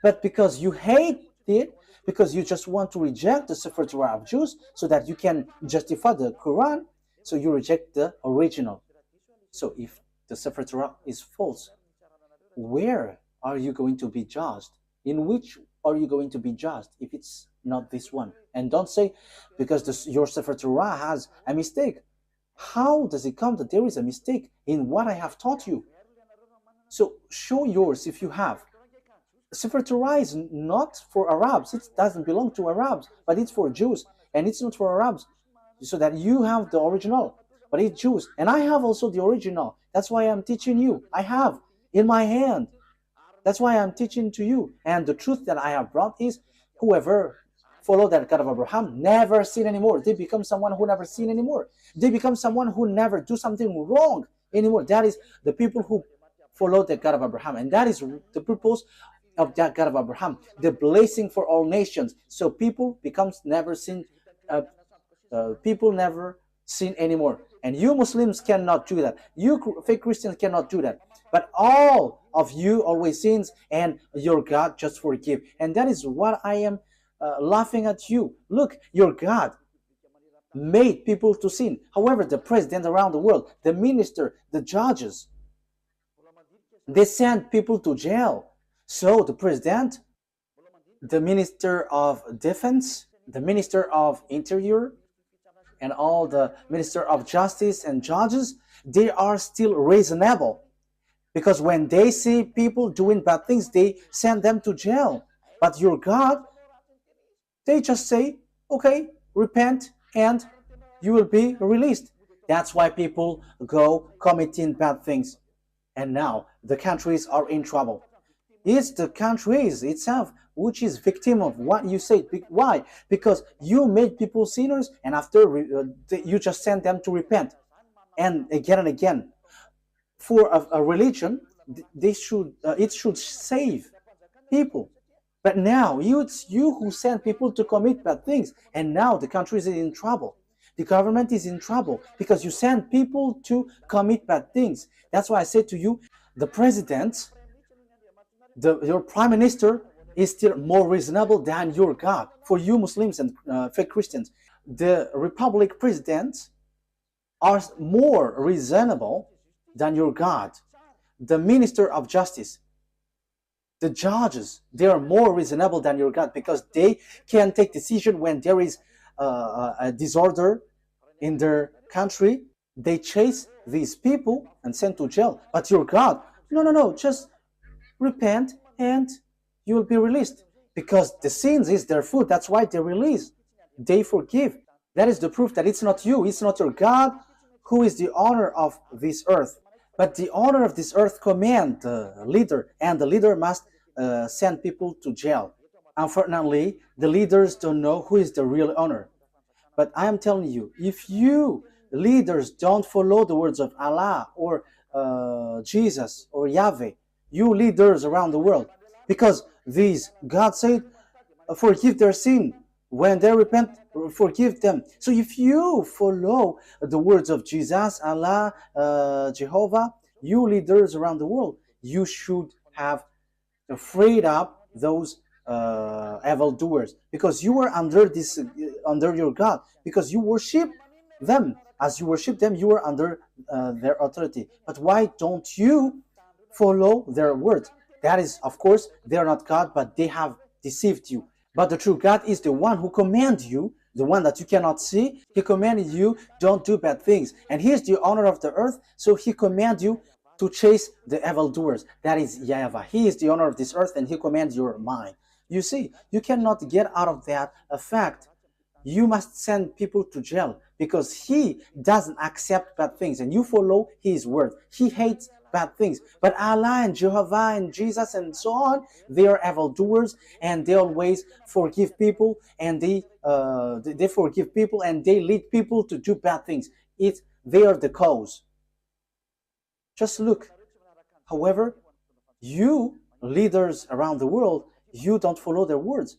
But because you hate it, because you just want to reject the Sefer Torah of Jews so that you can justify the Quran, so you reject the original. So if the Sefer Torah is false, where are you going to be judged? In which are you going to be judged if it's not this one? And don't say, because your Sefer Torah has a mistake. How does it come that there is a mistake in what I have taught you? So show yours if you have. Sefer Torah is not for Arabs. It doesn't belong to Arabs, but it's for Jews. And it's not for Arabs. So that you have the original, but it's Jews. And I have also the original. That's why I'm teaching you. I have in my hand. That's why I'm teaching to you. And the truth that I have brought is, whoever follow that God of Abraham never sin anymore. They become someone who never sin anymore. They become someone who never do something wrong anymore. That is the people who follow the God of Abraham. And that is the purpose of that God of Abraham, the blessing for all nations. So people never sin anymore. And you Muslims cannot do that. You fake Christians cannot do that. But all of you always sins, and your God just forgive. And that is what I am laughing at you. Look, your God made people to sin. However, the president around the world, the minister, the judges, they send people to jail. So the president, the minister of defense, the minister of interior, and all the minister of justice and judges, they are still reasonable. Because when they see people doing bad things, they send them to jail. But your God, they just say, okay, repent and you will be released. That's why people go committing bad things. And now the countries are in trouble. It's the countries itself which is victim of what you say. Why? Because you made people sinners, and after you just send them to repent. And again. For a religion, it should save people. But now it's you who send people to commit bad things, and now the country is in trouble. The government is in trouble because you send people to commit bad things. That's why I say to you, the president, your prime minister is still more reasonable than your God. For you Muslims and fake Christians, the republic presidents are more reasonable than your God. The minister of justice, the judges, they are more reasonable than your God because they can take decision when there is a disorder in their country. They chase these people and send to jail. But your God, no, just repent and you will be released. Because the sins is their food. That's why they release. They forgive. That is the proof that it's not you, it's not your God who is the owner of this earth. But the owner of this earth command the leader, and the leader must send people to jail. Unfortunately, the leaders don't know who is the real owner. But I am telling you, if you leaders don't follow the words of Allah or Jesus or Yahweh, you leaders around the world, because God said, forgive their sin. When they repent, forgive them. So if you follow the words of Jesus, Allah, Jehovah, you leaders around the world, you should have freed up those evildoers, because you are under your God, because you worship them. As you worship them, you are under their authority. But why don't you follow their words? That is, of course, they are not God, but they have deceived you. But the true God is the one who commands you, the one that you cannot see. He commanded you, don't do bad things. And he is the owner of the earth, so he commands you to chase the evildoers. That is YAHVAH. He is the owner of this earth, and he commands your mind. You see, you cannot get out of that fact. You must send people to jail because he doesn't accept bad things, and you follow his word. He hates bad things. But Allah and Jehovah and Jesus and so on, they are evildoers, and they always forgive people, and they forgive people, and they lead people to do bad things. They are the cause. Just look. However, you leaders around the world, you don't follow their words.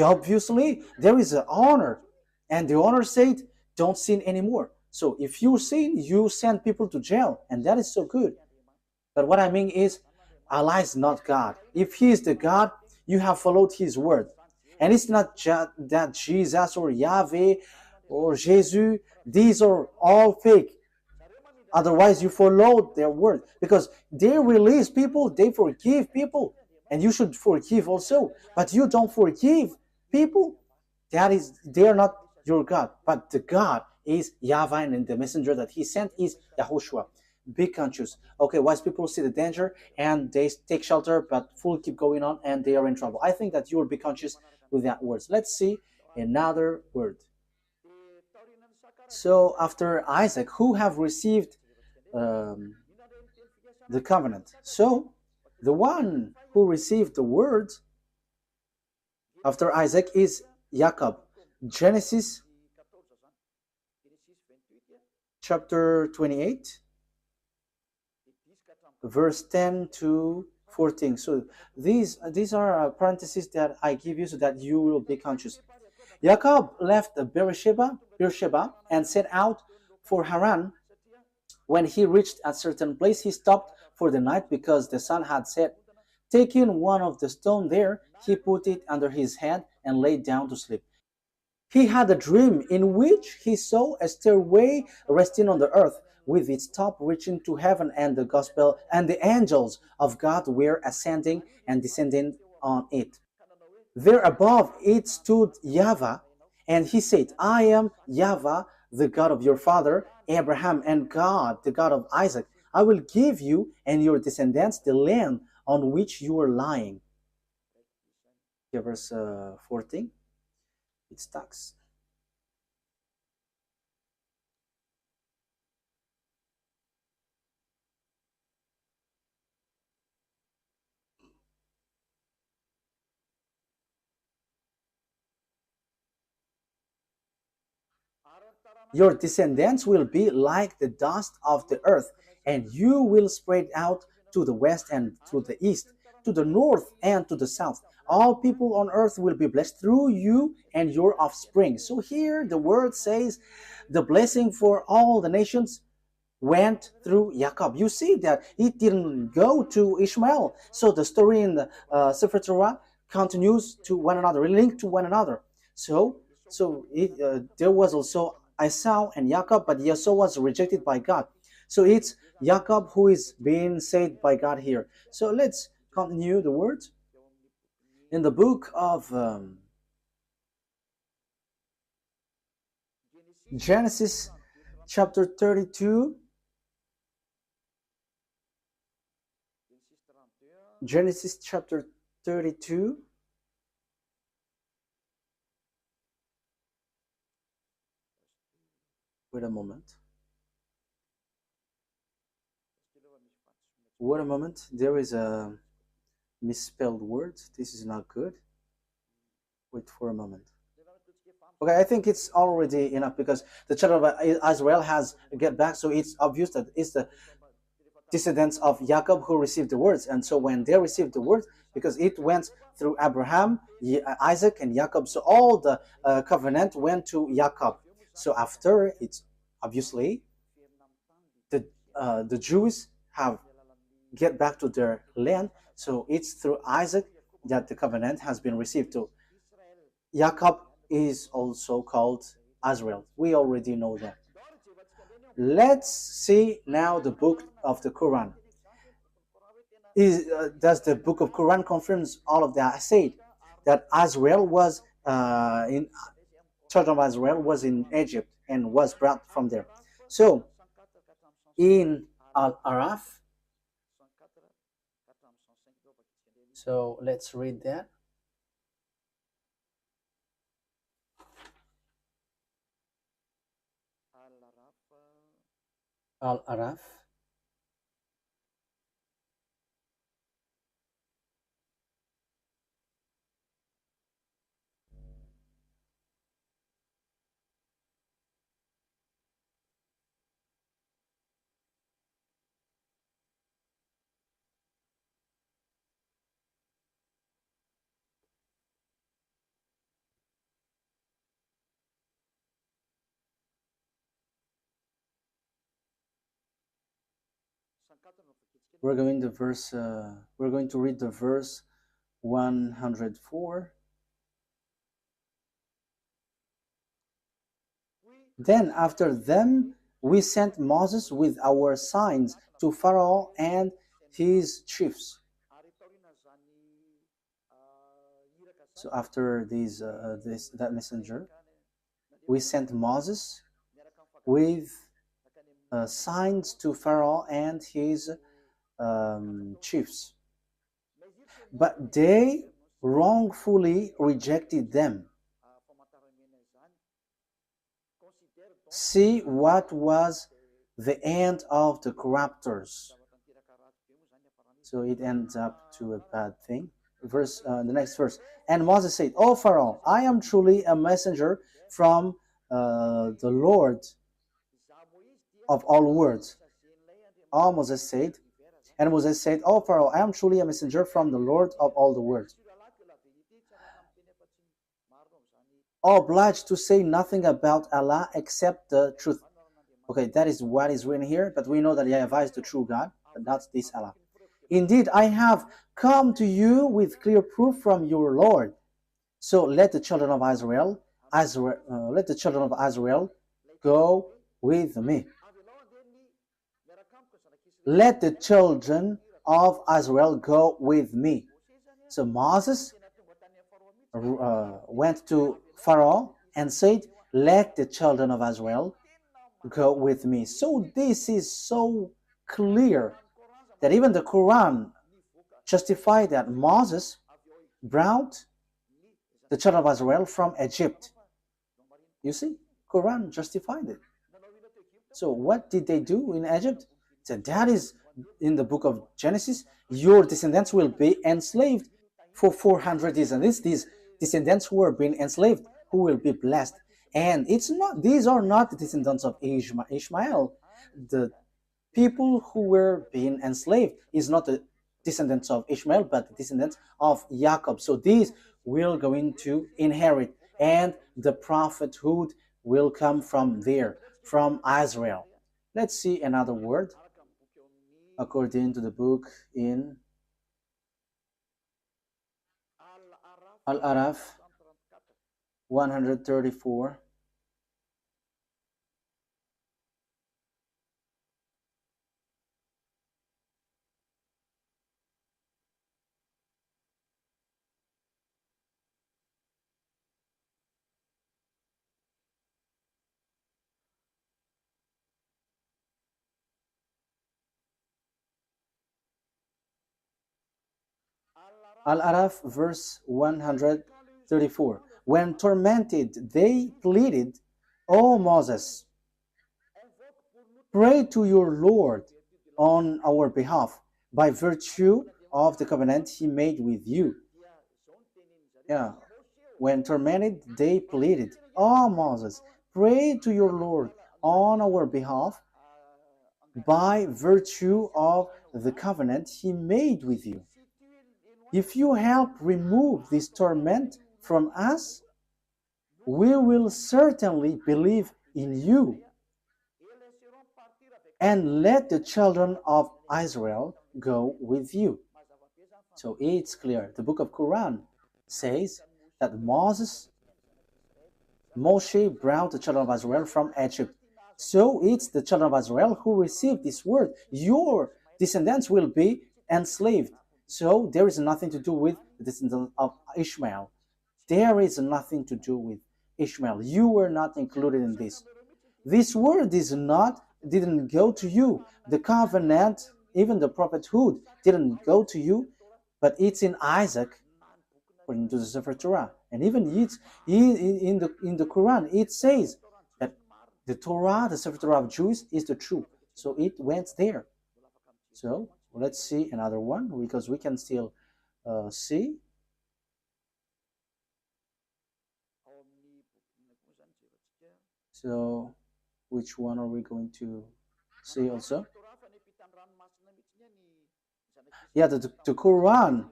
Obviously, there is an honor, and the honor said, don't sin anymore. So if you sin, you send people to jail, and that is so good. But what I mean is, Allah is not God. If he is the God, you have followed his word. And it's not that Jesus or Yahweh or Jesus, these are all fake. Otherwise, you follow their word, because they release people, they forgive people, and you should forgive also. But you don't forgive people, they are not your God. But the God is YAHVAH, and the messenger that he sent is YAHOSHUAH. Be conscious. Okay, wise people see the danger and they take shelter, but fool keep going on and they are in trouble. I think that you will be conscious with that words. Let's see another word. So after Isaac, who have received the covenant? So the one who received the word after Isaac is Jacob. Genesis chapter 28, verse 10 to 14. So these are parentheses that I give you so that you will be conscious. Jacob left Beersheba and set out for Haran. When he reached a certain place, he stopped for the night because the sun had set. Taking one of the stones there, he put it under his head and lay down to sleep. He had a dream in which he saw a stairway resting on the earth, with its top reaching to heaven, and the gospel and the angels of God were ascending and descending on it. There above it stood YAHVAH, and he said, I am YAHVAH, the God of your father Abraham, and God, the God of Isaac. I will give you and your descendants the land on which you are lying. Here, verse 14. It stacks. Your descendants will be like the dust of the earth, and you will spread out to the west and to the east, to the north and to the south. All people on earth will be blessed through you and your offspring. So here the word says the blessing for all the nations went through Jacob. You see that it didn't go to Ishmael. So the story in the Sefer Torah continues to one another, linked to one another. There was also Esau and Jacob, but Esau was rejected by God. So it's Jacob who is being saved by God here. So let's continue the words. In the book of Genesis chapter 32, Genesis chapter 32, wait a moment. Wait a moment, there is a misspelled word. This is not good. Wait for a moment. Okay, I think it's already enough because the children of Israel has get back, so it's obvious that it's the descendants of Jacob who received the words. And so when they received the words, because it went through Abraham, Isaac, and Jacob, so all the covenant went to Jacob. So after, it's obviously the Jews have get back to their land. So it's through Isaac that the covenant has been received to. Jacob is also called Israel. We already know that. Let's see now the book of the Quran. Does the book of Quran confirms all of that? I said that Israel was children of Israel was in Egypt and was brought from there. So in Al-Araf, so let's read that. Al-Araf. We're going to read the verse 104. Then after them we sent Moses with our signs to Pharaoh and his chiefs. So after that messenger, we sent Moses with signs to Pharaoh and his chiefs. But they wrongfully rejected them. See what was the end of the corruptors. So it ends up to a bad thing. The next verse. And Moses said, O Pharaoh, I am truly a messenger from the Lord of all words. Moses said, O Pharaoh, I am truly a messenger from the Lord of all the words. Obliged to say nothing about Allah except the truth. Okay, that is what is written here, but we know that YAHVAH is the true God, but not this Allah. Indeed, I have come to you with clear proof from your Lord. So let the children of Israel, let the children of Israel go with me. Let the children of Israel go with me. So Moses went to Pharaoh and said, let the children of Israel go with me. So this is so clear that even the Quran justified that Moses brought the children of Israel from Egypt. You see, Quran justified it. So what did they do in Egypt? So that is in the book of Genesis. Your descendants will be enslaved for 400 years, and these descendants who are being enslaved, who will be blessed. And it's not; these are not the descendants of Ishmael. The people who were being enslaved is not the descendants of Ishmael, but the descendants of Jacob. So these will going to inherit, and the prophethood will come from there, from Israel. Let's see another word according to the book in Al-Araf 134. Al-Araf verse 134. When tormented, they pleaded, O Moses, pray to your Lord on our behalf by virtue of the covenant he made with you. Yeah. When tormented, they pleaded, O Moses, pray to your Lord on our behalf by virtue of the covenant he made with you. If you help remove this torment from us, we will certainly believe in you. And let the children of Israel go with you. So it's clear. The book of Quran says that Moshe brought the children of Israel from Egypt. So it's the children of Israel who received this word. Your descendants will be enslaved. So there is nothing to do with the descendants of Ishmael. There is nothing to do with Ishmael. You were not included in this. This word didn't go to you. The covenant, even the prophethood, didn't go to you, but it's in Isaac, according to the Sefer Torah. And even it's in the Quran, it says that the Torah, the Sefer Torah of Jews, is the truth. So it went there. So let's see another one, because we can still see. So which one are we going to see also? Yeah, the Quran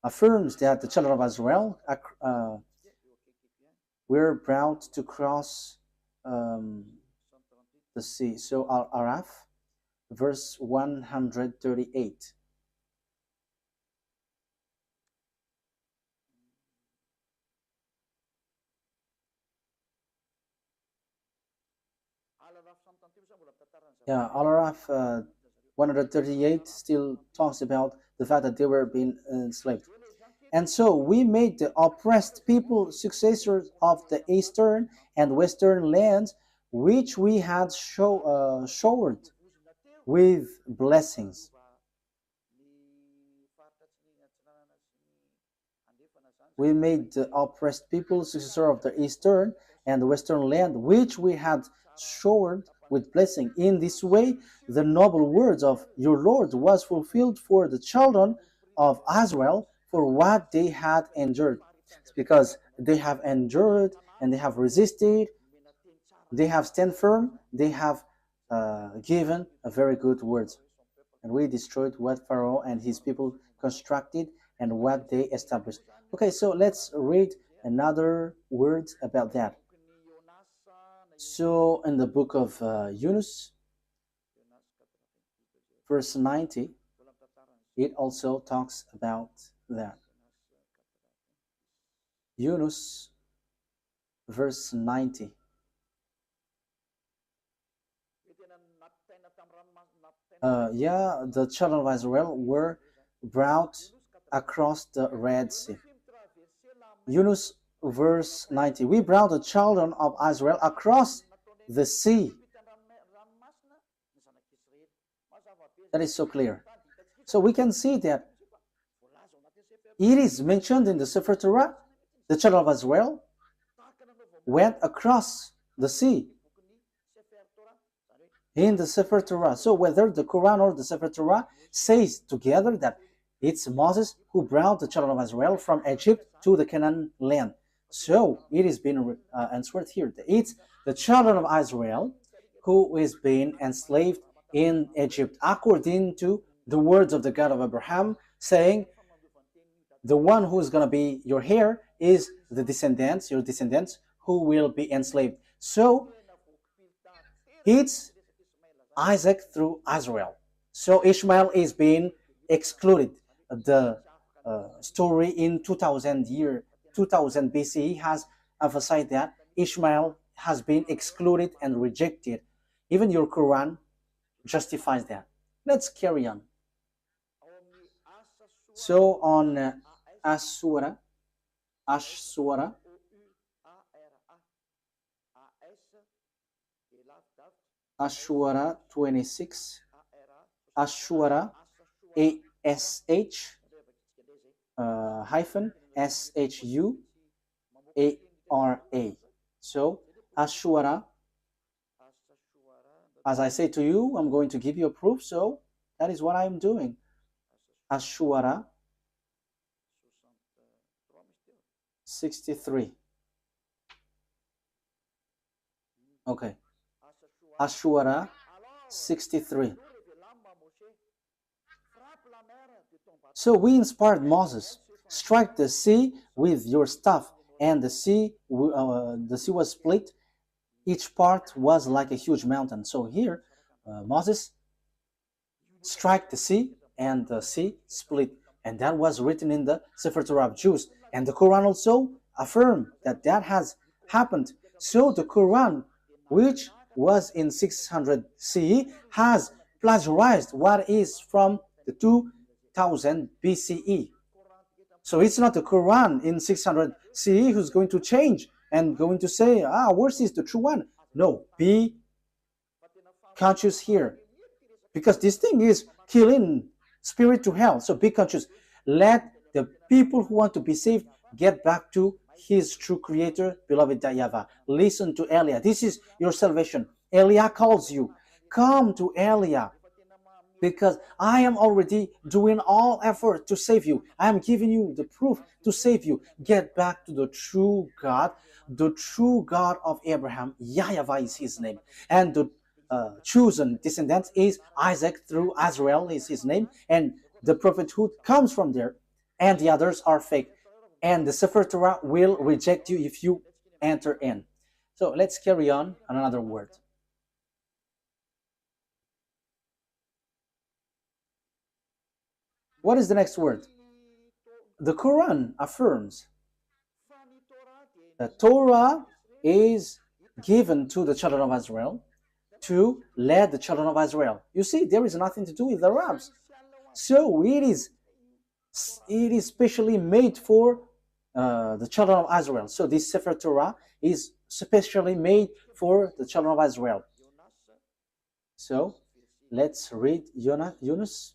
affirms that the children of Israel were brought to cross the sea. So Al-Araf, verse 138. Yeah, Al-Araf 138 still talks about the fact that they were being enslaved. And so we made the oppressed people successors of the eastern and western lands, which we had showered with blessings. We made the oppressed people successor of the eastern and the western land, which we had showered with blessing. In this way, the noble words of your Lord was fulfilled for the children of Israel for what they had endured. It's because they have endured and they have resisted, they have stand firm, they have given a very good words. And we destroyed what Pharaoh and his people constructed and what they established. Okay, so let's read another words about that. So in the book of Yunus, verse 90, it also talks about that. Yunus, verse 90. The children of Israel were brought across the Red Sea. Yunus, verse 90. We brought the children of Israel across the sea. That is so clear. So we can see that it is mentioned in the Sefer Torah, the children of Israel went across the sea in the Sefer Torah. So whether the Quran or the Sefer Torah says together that it's Moses who brought the children of Israel from Egypt to the Canaan land. So it is being answered here. It's the children of Israel who is being enslaved in Egypt, according to the words of the God of Abraham, saying, the one who is going to be your heir is the descendants, your descendants, who will be enslaved. So it's Isaac through Israel. So Ishmael is being excluded. The story in 2000 BCE has emphasized that Ishmael has been excluded and rejected. Even your Quran justifies that. Let's carry on. So on Ashura 26, Ashura ASH hyphen SHUARA. So Ashura, as I say to you, I'm going to give you a proof, so that is what I'm doing. Ashura 63. Okay. Ashura 63. So we inspired Moses, strike the sea with your staff, and the sea was split. Each part was like a huge mountain. So here, Moses strike the sea, and the sea split. And that was written in the Sefer Torah of Jews. And the Quran also affirmed that that has happened. So the Quran, which was in 600 CE, has plagiarized what is from the 2000 BCE. So it's not the Quran in 600 CE who's going to change and going to say, ours is the true one. No, be conscious here. Because this thing is killing spirit to hell. So be conscious. Let the people who want to be saved get back to his true creator, beloved YAHVAH. Listen to Elia. This is your salvation. Elia calls you. Come to Elia. Because I am already doing all effort to save you. I am giving you the proof to save you. Get back to the true God of Abraham. YAHVAH is his name. And the chosen descendant is Isaac through Israel is his name. And the prophethood comes from there. And the others are fake. And the Sefer Torah will reject you if you enter in. So let's carry on another word. What is the next word? The Quran affirms that Torah is given to the children of Israel to lead the children of Israel. You see, there is nothing to do with the Arabs. So it is specially made for the children of Israel. So this Sefer Torah is specially made for the children of Israel. So let's read Yunus.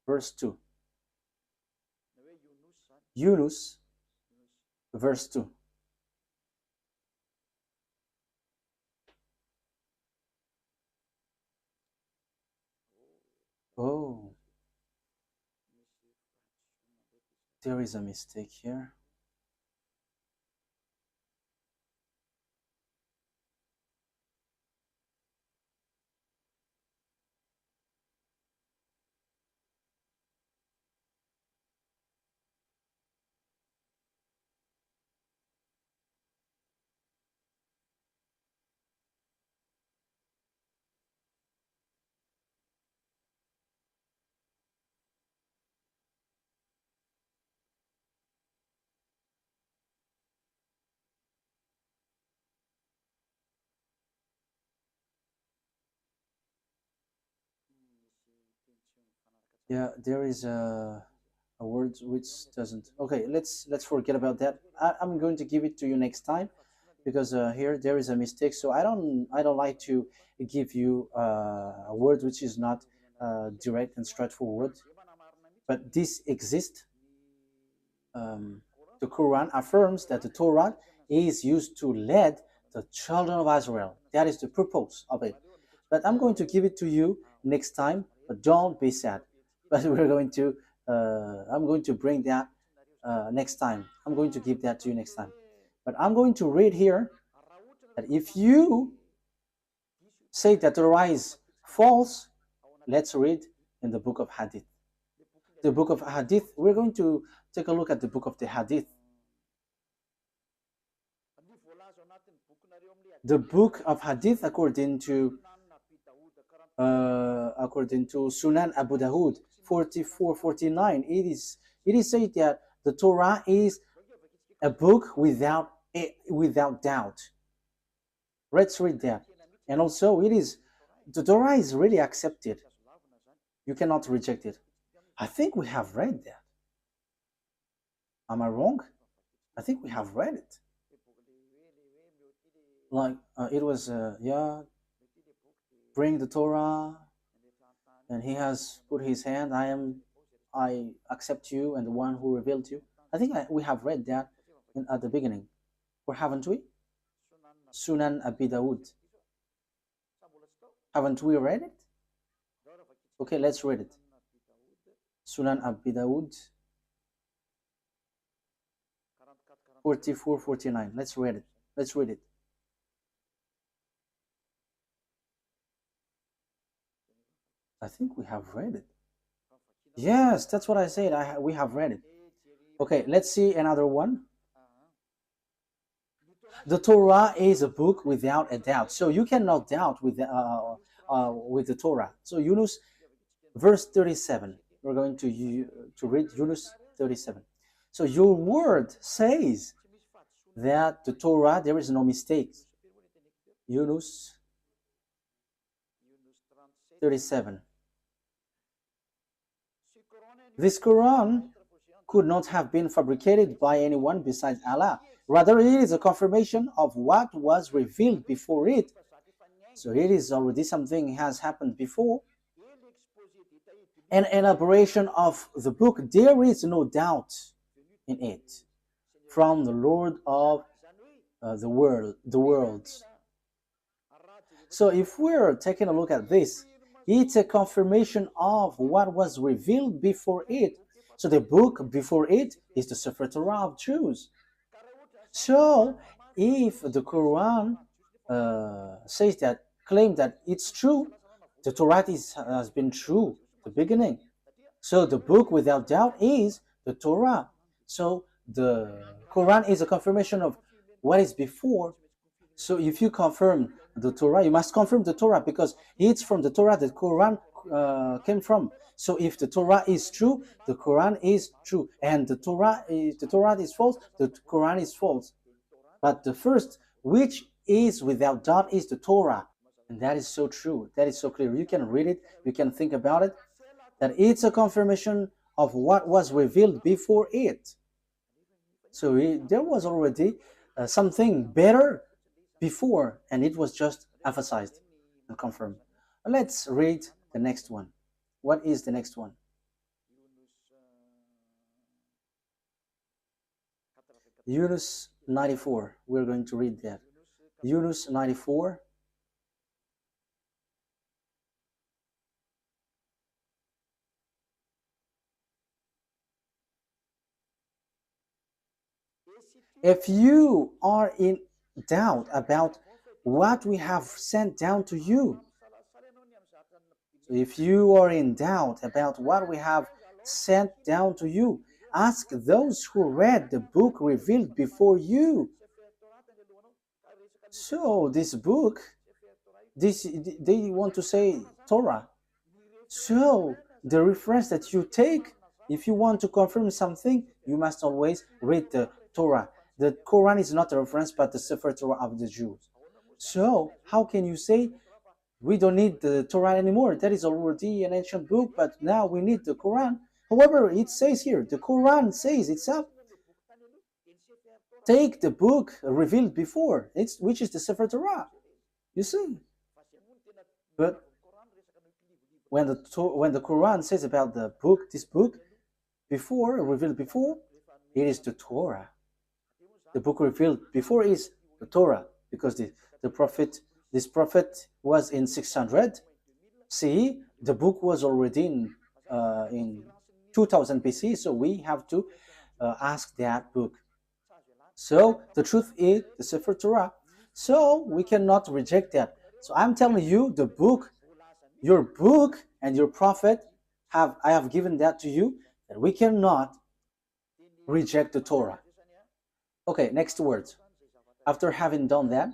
Verse 2. Yunus, verse 2. Oh, there is a mistake here. Yeah, there is a word which doesn't. Okay, let's forget about that. I'm going to give it to you next time because here there is a mistake. So I don't like to give you a word which is not direct and straightforward. But this exists. Um, the Quran affirms that the Torah is used to lead the children of Israel. That is the purpose of it. But I'm going to give it to you next time. But don't be sad. But I'm going to bring that next time. I'm going to give that to you next time. But I'm going to read here that if you say that the Torah is false, let's read in the book of Hadith. The book of Hadith, we're going to take a look at the book of the Hadith. The book of Hadith, according to Sunan Abu Dawud 4449, it is said that the Torah is a book without doubt. Let's read that. And also, the Torah is really accepted. You cannot reject it. I think we have read that. Am I wrong? I think we have read it. Like it was, bring the Torah, and he has put his hand. I accept you, and the one who revealed you. I think we have read that at the beginning, or haven't we? Sunan Abi Dawud. Haven't we read it? Okay, let's read it. Sunan Abi Dawud 4449. Let's read it. Let's read it. I think we have read it. Yes, that's what I said. We have read it. Okay, let's see another one. The Torah is a book without a doubt. So you cannot doubt with the Torah. So Yunus, verse 37. We're going to read Yunus 37. So your word says that the Torah, there is no mistake. Yunus 37. This Quran could not have been fabricated by anyone besides Allah. Rather, it is a confirmation of what was revealed before it. So it is already something has happened before. An elaboration of the book, there is no doubt in it, from the Lord of the worlds. So if we're taking a look at this, it's a confirmation of what was revealed before it. So the book before it is the Sefer Torah of Jews. So if the Quran claim that it's true, the Torah has been true the beginning. So the book without doubt is the Torah. So the Quran is a confirmation of what is before. So if you confirm the Torah, you must confirm the Torah because it's from the Torah that Quran came from. So if the Torah is true, the Quran is true, and the Torah is false, the Quran is false. But the first, which is without doubt, is the Torah, and that is so true. That is so clear. You can read it, you can think about it, that it's a confirmation of what was revealed before it. So there was already something better before, and it was just emphasized and confirmed. Let's read the next one. What is the next one? Yunus 94. We're going to read that. Yunus 94. If you are in doubt about what we have sent down to you, if you are in doubt about what we have sent down to you, ask those who read the book revealed before you. So this book, they want to say Torah. So the reference that you take, if you want to confirm something, you must always read the Torah. The Quran is not a reference, but the Sefer Torah of the Jews. So how can you say We don't need the Torah anymore. That is already an ancient book, but now we need the Quran. However, it says here, the Quran says itself, take the book revealed before, which is the Sefer Torah. You see? But when the Quran says about the book, this book, before, revealed before, it is the Torah. The book revealed before is the Torah, because this prophet was in 600 CE. The book was already in 2000 BC, so we have to ask that book. So the truth is the Sefer Torah. So we cannot reject that. So I'm telling you, the book, your book and your prophet, I have given that to you, that we cannot reject the Torah. Okay, next words. After having done that,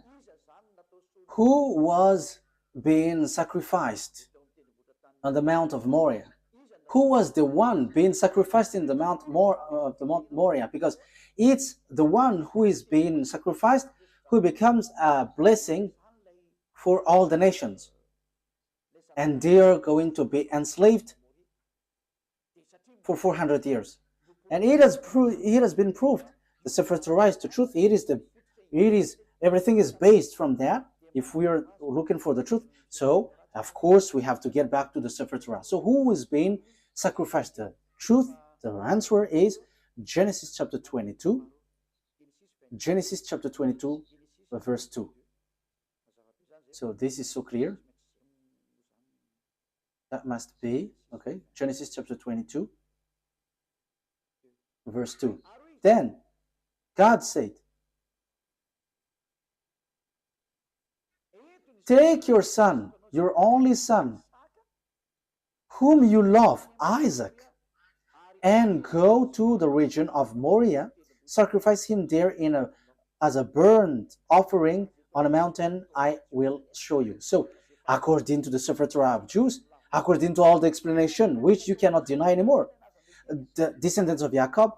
who was being sacrificed on the Mount of Moriah? Who was the one being sacrificed in the Mount Moriah? Because it's the one who is being sacrificed who becomes a blessing for all the nations. And they are going to be enslaved for 400 years. And it has been proved. The Sefer Torah is the truth. Everything is based from that. If we are looking for the truth, so of course we have to get back to the Sefer Torah. So who is being sacrificed? The truth, the answer is Genesis chapter 22. Genesis chapter 22, verse 2. So this is so clear. That must be, okay, Genesis chapter 22, verse 2. Then God said, take your son, your only son, whom you love, Isaac, and go to the region of Moriah, sacrifice him there as a burnt offering on a mountain I will show you. So, according to the Sefer Torah of Jews, according to all the explanation, which you cannot deny anymore, the descendants of Jacob,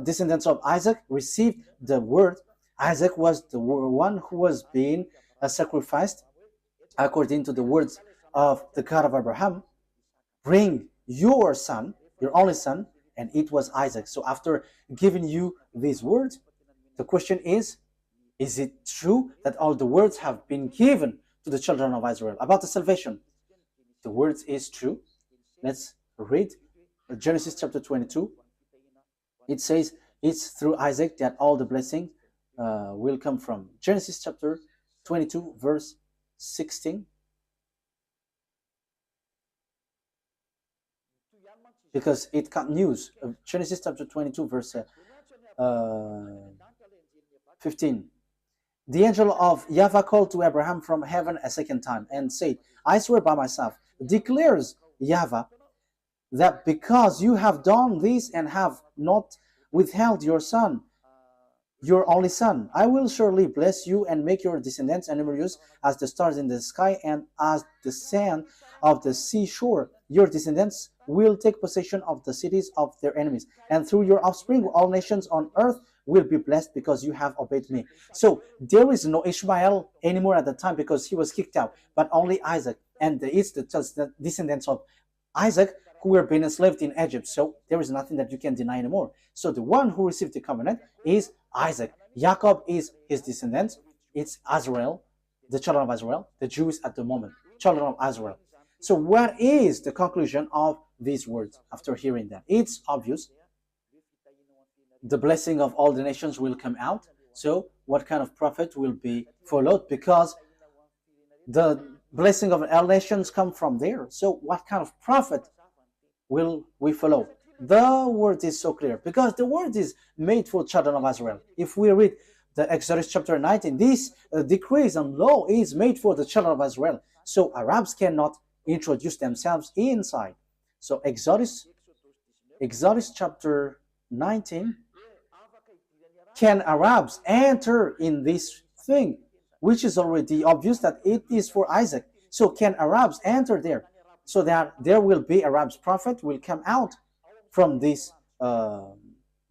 descendants of Isaac, received the word. Isaac was the one who was being sacrificed according to the words of the God of Abraham. Bring your son, your only son, and it was Isaac. So after giving you these words, the question is it true that all the words have been given to the children of Israel about the salvation? The words is true. Let's read Genesis chapter 22. It says it's through Isaac that all the blessing will come from. Genesis chapter 22 verse 16. Because it continues. Genesis chapter 22 verse 15. The angel of YAHVAH called to Abraham from heaven a second time and said, I swear by myself, declares YAHVAH, that because you have done this and have not withheld your son, your only son, I will surely bless you and make your descendants numerous as the stars in the sky and as the sand of the seashore. Your descendants will take possession of the cities of their enemies, and through your offspring all nations on earth will be blessed because you have obeyed me. So there is no Ishmael anymore at the time because he was kicked out, but only Isaac, and it's the descendants of Isaac who were being enslaved in Egypt. So there is nothing that you can deny anymore. So the one who received the covenant is Isaac. Jacob is his descendants. It's Israel, the children of Israel, the Jews at the moment, children of Israel. So what is the conclusion of these words after hearing that? It's obvious. The blessing of all the nations will come out. So what kind of prophet will be followed? Because the blessing of all nations come from there. So what kind of prophet will we follow? The word is so clear because the word is made for children of Israel. If we read the Exodus chapter 19, this decrees and law is made for the children of Israel. So Arabs cannot introduce themselves inside. So Exodus chapter 19, can Arabs enter in this thing, which is already obvious that it is for Isaac? So can Arabs enter there? So that there will be Arabs prophet will come out from this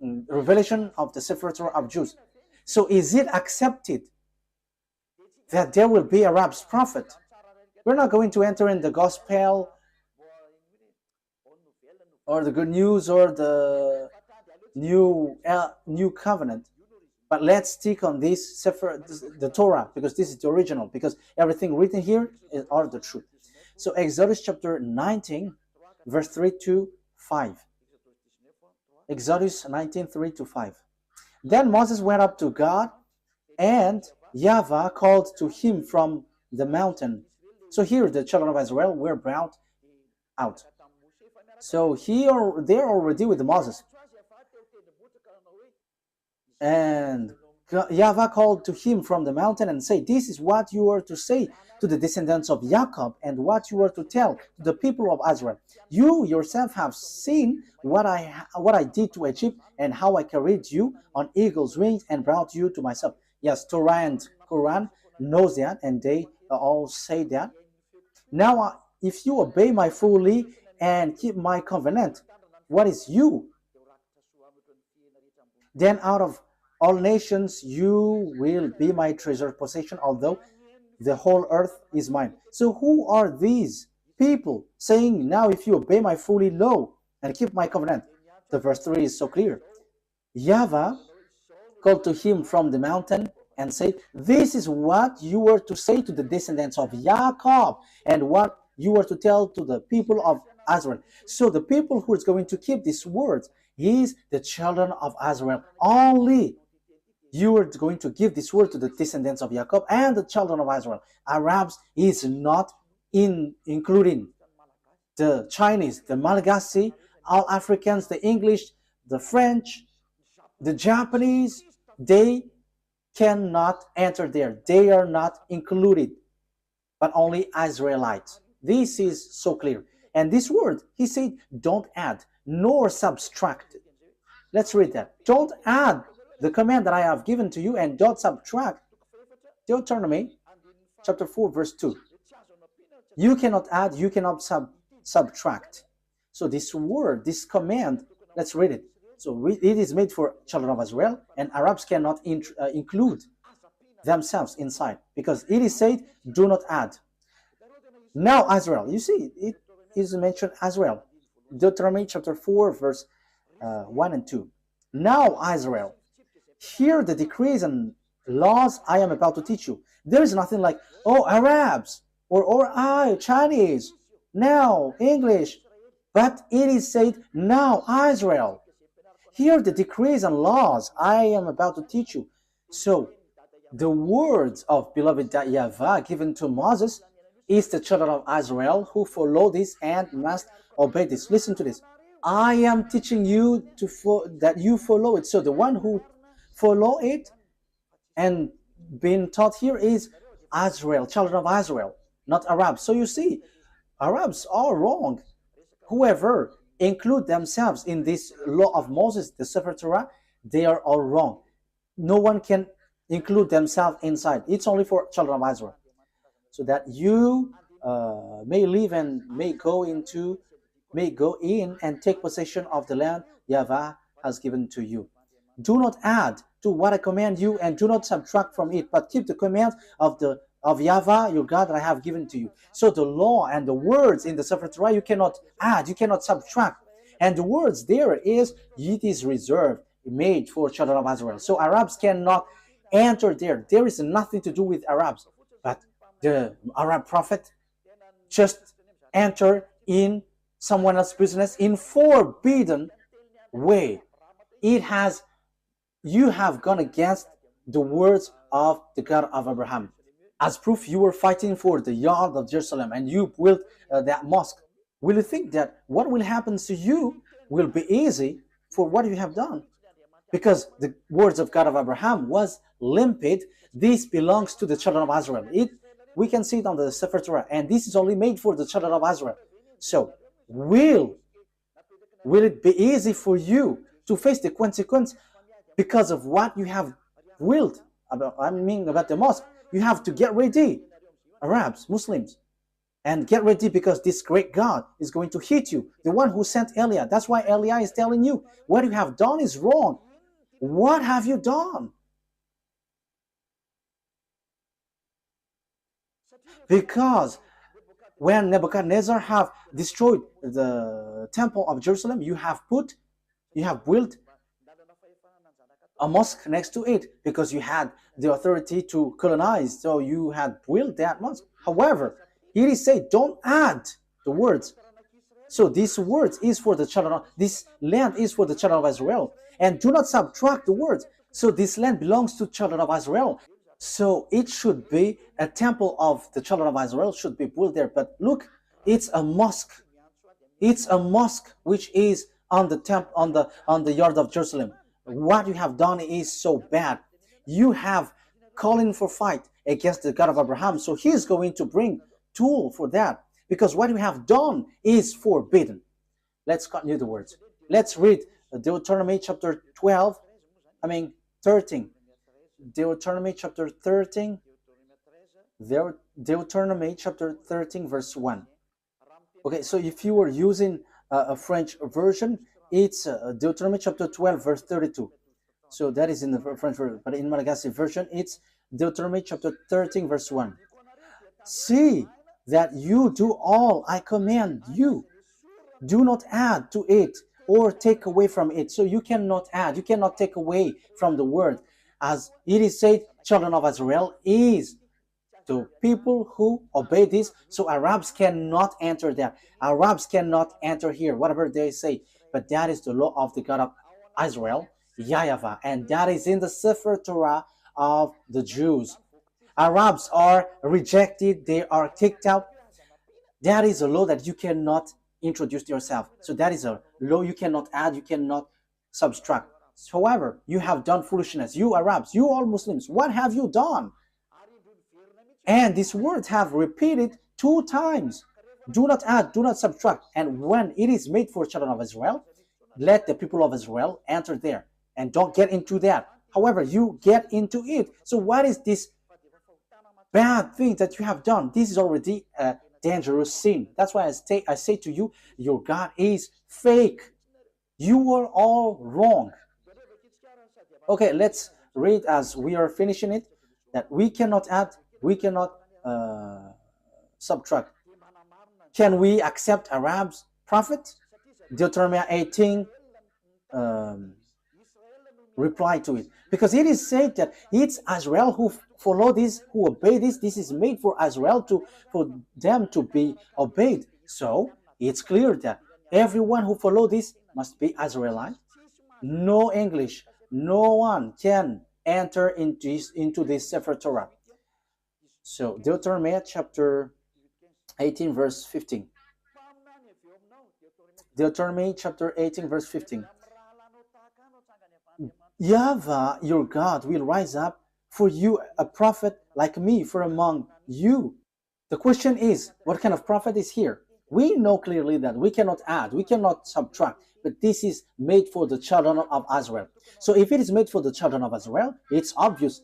revelation of the Sefer Torah of Jews. So is it accepted that there will be Arabs prophet? We're not going to enter in the gospel or the good news or the new covenant, but let's stick on this Sefer, the Torah, because this is the original, because everything written here are the truth. So Exodus chapter 19, verse 3 to 5. Exodus 19, 3 to 5. Then Moses went up to God, and YAHVAH called to him from the mountain. So here the children of Israel were brought out. So they're already with Moses. And YAHVAH called to him from the mountain and said, "This is what you are to say to the descendants of Jacob, and what you are to tell to the people of Israel. You yourself have seen what I did to Egypt, and how I carried you on eagle's wings and brought you to myself." Yes, Torah and Quran knows that, and they all say that. Now, if you obey my fully and keep my covenant, what is you? Then out of all nations you will be my treasured possession, although the whole earth is mine. So who are these people saying, now if you obey my fully law and keep my covenant? The verse 3 is so clear. YAHVAH called to him from the mountain and said, "This is what you were to say to the descendants of Jacob, and what you were to tell to the people of Israel." So the people who is going to keep these words is the children of Israel. Only you are going to give this word to the descendants of Jacob and the children of Israel. Arabs is not including the Chinese, the Malagasy, all Africans, the English, the French, the Japanese. They cannot enter there. They are not included, but only Israelites. This is so clear. And this word, he said, don't add nor subtract. Let's read that. Don't add the command that I have given to you, and don't subtract. Deuteronomy chapter 4 verse 2. You cannot add, you cannot subtract. So this word, this command, let's read it. So it is made for children of Israel, and Arabs cannot include themselves inside, because it is said, do not add. Now Israel, you see, it is mentioned Israel. Deuteronomy chapter 4 verse 1 and 2. Now Israel, hear the decrees and laws I am about to teach you. There is nothing like, oh, Arabs, or I, Chinese, now English. But it is said, now Israel, hear the decrees and laws I am about to teach you. So the words of beloved YAHVAH given to Moses is the children of Israel who follow this and must obey this. Listen to this. I am teaching you that you follow it. So the one who follow it and being taught here is Israel, children of Israel, not Arabs. So you see, Arabs are wrong. Whoever include themselves in this law of Moses, the Sefer Torah, they are all wrong. No one can include themselves inside. It's only for children of Israel, so that you may live and may go in and take possession of the land YAHVAH has given to you. Do not add to what I command you, and do not subtract from it, but keep the command of YAHVAH your God that I have given to you. So the law and the words in the Sefer Torah, you cannot add, you cannot subtract. And the words there is, it is reserved, made for children of Israel. So Arabs cannot enter there. There is nothing to do with Arabs. But the Arab prophet just enter in someone else's business in forbidden way. You have gone against the words of the God of Abraham. As proof, you were fighting for the yard of Jerusalem, and you built that mosque. Will you think that what will happen to you will be easy for what you have done? Because the words of God of Abraham was limpid. This belongs to the children of Israel. We can see it on the Sefer Torah, and this is only made for the children of Israel. So will it be easy for you to face the consequence because of what you have willed about the mosque? You have to get ready, Arabs, Muslims, and get ready, because this great God is going to hit you, the one who sent Eliah. That's why Eliah is telling you, what you have done is wrong. What have you done? Because when Nebuchadnezzar have destroyed the temple of Jerusalem, you have built a mosque next to it because you had the authority to colonize, so you had built that mosque. However, here is said, don't add the words. So this words is for the children of, this land is for the children of Israel, and do not subtract the words. So this land belongs to children of Israel. So it should be a temple of the children of Israel should be built there. But look, it's a mosque. It's a mosque which is on the temple on the yard of Jerusalem. What you have done is so bad. You have calling for fight against the God of Abraham. So he's going to bring tool for that, because what you have done is forbidden. Let's continue the words. Let's read Deuteronomy chapter 13. Deuteronomy chapter 13. Deuteronomy chapter 13 verse 1. Okay, so if you were using a French version, it's Deuteronomy chapter 12 verse 32. So that is in the French version, but in Malagasy version, it's Deuteronomy chapter 13 verse 1. See that you do all I command you. Do not add to it or take away from it. So you cannot add, you cannot take away from the word. As it is said, children of Israel is the people who obey this. So Arabs cannot enter there. Arabs cannot enter here, whatever they say. But that is the law of the God of Israel, YAHVAH, and that is in the Sefer Torah of the Jews. Arabs are rejected, they are kicked out. That is a law that you cannot introduce yourself. So that is a law you cannot add, you cannot subtract. However, you have done foolishness. You Arabs, you all Muslims, what have you done? And these words have repeated 2 times. Do not add, do not subtract. And when it is made for children of Israel, let the people of Israel enter there. And don't get into that. However, you get into it. So what is this bad thing that you have done? This is already a dangerous sin. That's why I say to you, your God is fake. You are all wrong. Okay, let's read as we are finishing it, that we cannot add, we cannot subtract. Can we accept Arab's prophet? Deuteronomy 18 reply to it, because it is said that it's Israel who follow this, who obey this. This is made for Israel for them to be obeyed. So it's clear that everyone who follow this must be Israelite. No English, no one can enter into this Sefer Torah. So Deuteronomy chapter 18 verse 15. Deuteronomy chapter 18 verse 15. YAHVAH, your God, will rise up for you a prophet like me from among you. The question is, what kind of prophet is here? We know clearly that we cannot add, we cannot subtract, but this is made for the children of Israel. So if it is made for the children of Israel, it's obvious.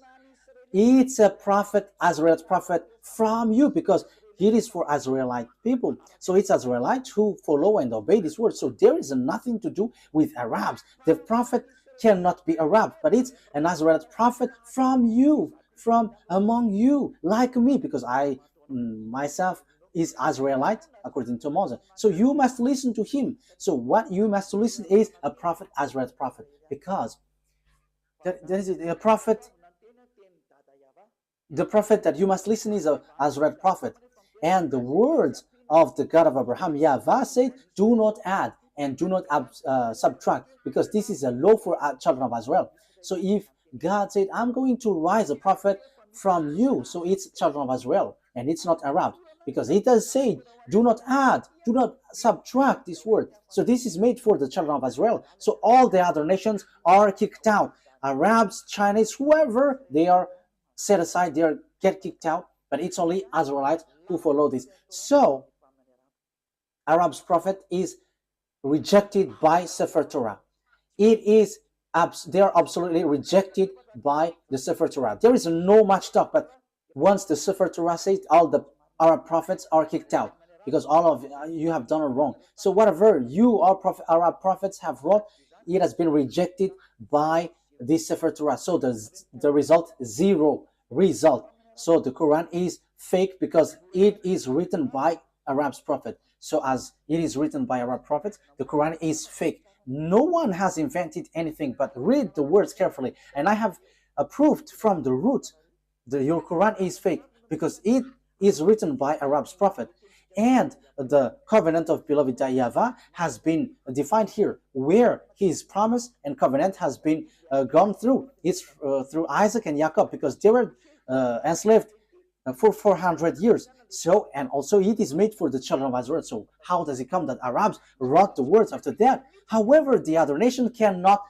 It's a prophet, Israel's prophet from you, because it is for Israelite people. So it's Israelites who follow and obey this word. So there is nothing to do with Arabs. The prophet cannot be Arab, but it's an Israelite prophet from you, from among you, like me, because I myself is Israelite according to Moses. So you must listen to him. So what you must listen is a prophet, Israelite prophet, because there is a prophet. The prophet that you must listen is a Israelite prophet. And the words of the God of Abraham, YAHVAH, said, do not add and do not subtract, because this is a law for children of Israel. So if God said, I'm going to rise a prophet from you, so it's children of Israel, and it's not Arab, because it does say, do not add, do not subtract this word. So this is made for the children of Israel. So all the other nations are kicked out. Arabs, Chinese, whoever, they are set aside, they get kicked out, but it's only Israelites who follow this. So Arab's prophet is rejected by Sefer Torah. It is, they are absolutely rejected by the Sefer Torah. There is no much talk, but once the Sefer Torah says, all the Arab prophets are kicked out, because all of you have done it wrong. So whatever you Arab prophets have wrought, it has been rejected by this Sefer Torah. So the result, 0 result. So the Quran is fake because it is written by Arab's prophet. So as it is written by Arab prophets, the Quran is fake. No one has invented anything, but read the words carefully. And I have proved from the root that your Quran is fake because it is written by Arab's prophet. And the covenant of beloved YAHVAH has been defined here, where his promise and covenant has been gone through. It's through Isaac and Jacob, because they were enslaved for 400 years. So, and also it is made for the children of Israel. So how does it come that Arabs wrote the words after that? However, the other nation cannot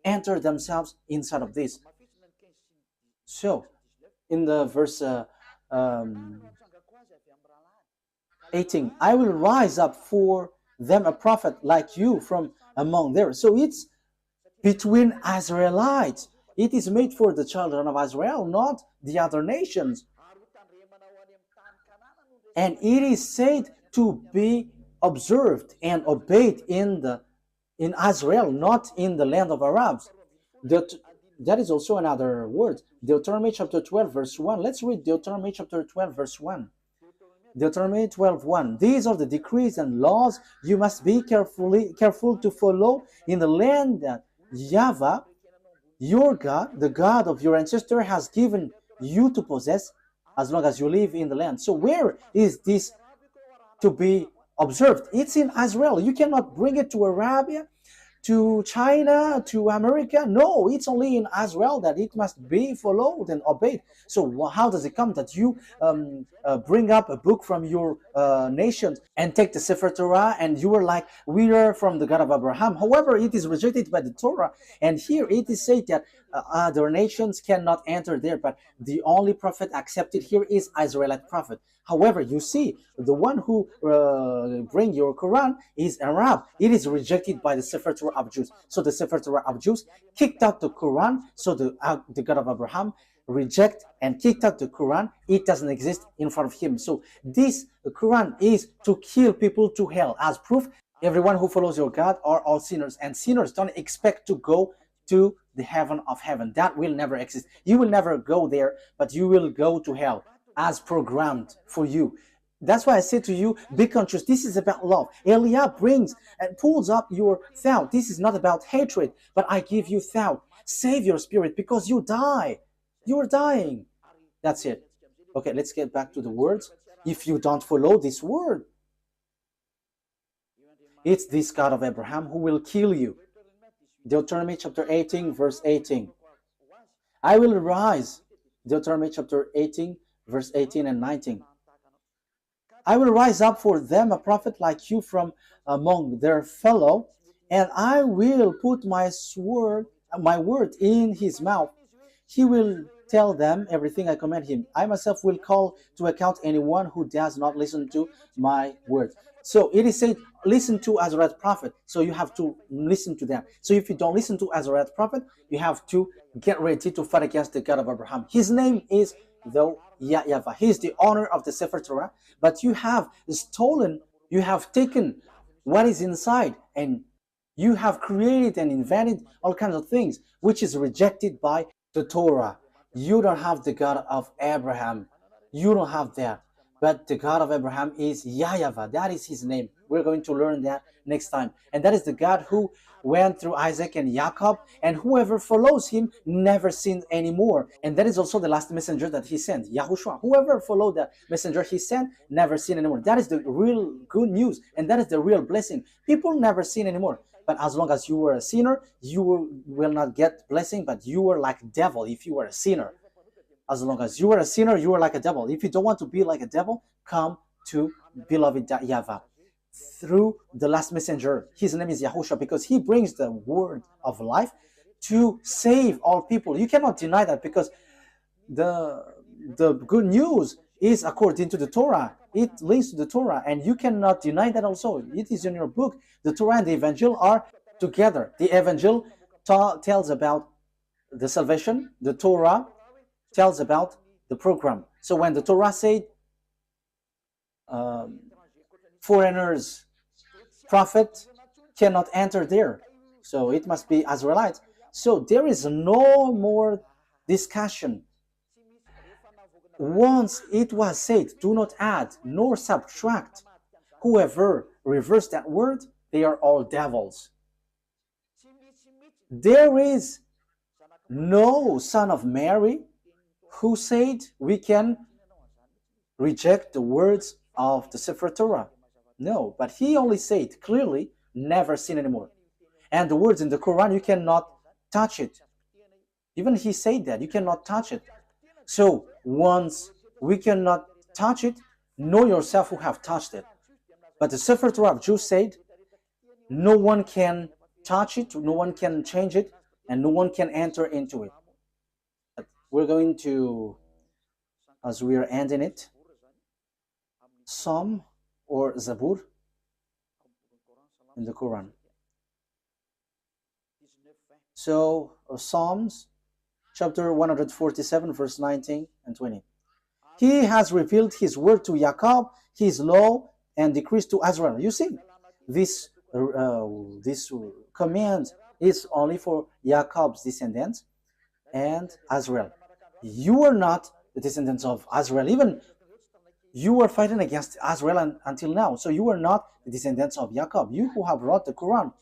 enter themselves inside of this. So, in the verse 18, I will rise up for them a prophet like you from among theirs. So it's between Israelites. It is made for the children of Israel, not the other nations. And it is said to be observed and obeyed in Israel, not in the land of Arabs. That is also another word. Deuteronomy chapter 12, verse 1. Let's read Deuteronomy chapter 12, verse 1. Deuteronomy 12:1. These are the decrees and laws you must be careful to follow in the land that YAHVAH, your God, the God of your ancestor, has given you to possess as long as you live in the land. So where is this to be observed? It's in Israel. You cannot bring it to Arabia, to China, to America. No, it's only in Israel that it must be followed and obeyed. So how does it come that you bring up a book from your nation and take the Sefer Torah and you are like, we are from the God of Abraham? However, it is rejected by the Torah. And here it is said that other nations cannot enter there, but the only prophet accepted here is Israelite prophet. However, you see, the one who bring your Quran is Arab. It is rejected by the Sefer Torah of Jews. So the Sefer Torah of Jews kicked out the Quran. So the God of Abraham reject and kicked out the Quran. It doesn't exist in front of him. So this Quran is to kill people to hell. As proof, everyone who follows your God are all sinners. And sinners don't expect to go to the heaven of heaven. That will never exist. You will never go there, but you will go to hell as programmed for you. That's why I say to you, be conscious. This is about love. Eliah brings and pulls up your thought. This is not about hatred, but I give you thought. Save your spirit because you die. You are dying. That's it. Okay, let's get back to the words. If you don't follow this word, it's this God of Abraham who will kill you. Deuteronomy chapter 18, verse 18. I will rise. Deuteronomy chapter 18, verse 18 and 19. I will rise up for them a prophet like you from among their fellow, and I will put my word in his mouth. He will tell them everything I command him. I myself will call to account anyone who does not listen to my word. So it is said, listen to Azrael's prophet. So you have to listen to them. So if you don't listen to Azrael's prophet, you have to get ready to fight against the God of Abraham. His name is though YAHVAH. He is the owner of the Sefer Torah, but you have stolen, you have taken what is inside, and you have created and invented all kinds of things, which is rejected by the Torah. You don't have the God of Abraham. You don't have that. But the God of Abraham is YAHVAH. That is his name. We're going to learn that next time. And that is the God who went through Isaac and Jacob, and whoever follows him never sinned anymore. And that is also the last messenger that he sent, YAHOSHUAH. Whoever followed the messenger he sent never sinned anymore. That is the real good news, and that is the real blessing. People never sin anymore. But as long as you were a sinner, you will not get blessing, but you were like a devil if you were a sinner. As long as you are a sinner, you are like a devil. If you don't want to be like a devil, come to beloved YAHVAH through the last messenger. His name is YAHOSHUAH because he brings the word of life to save all people. You cannot deny that because the good news is according to the Torah. It links to the Torah, and you cannot deny that also. It is in your book. The Torah and the Evangel are together. The Evangel tells about the salvation. The Torah tells about the program. So when the Torah said foreigners, prophet cannot enter there, so it must be Israelites. So there is no more discussion. Once it was said, do not add nor subtract, whoever reversed that word, they are all devils. There is no son of Mary who said we can reject the words of the Sefer Torah. No, but he only said clearly, never sin anymore. And the words in the Quran, you cannot touch it. Even he said that, you cannot touch it. So once we cannot touch it, know yourself who have touched it. But the Sefer Torah of Jews said, no one can touch it, no one can change it, and no one can enter into it. But we're going to, as we are ending it, Psalm or Zabur in the Quran. So Psalms chapter 147 verse 19 and 20. He has revealed his word to Jacob, his law and decrees to Israel. You see, this command is only for Jacob's descendants and Israel. You are not the descendants of Israel. Even you are fighting against Israel until now. So you are not the descendants of Jacob. You who have wrote the Quran.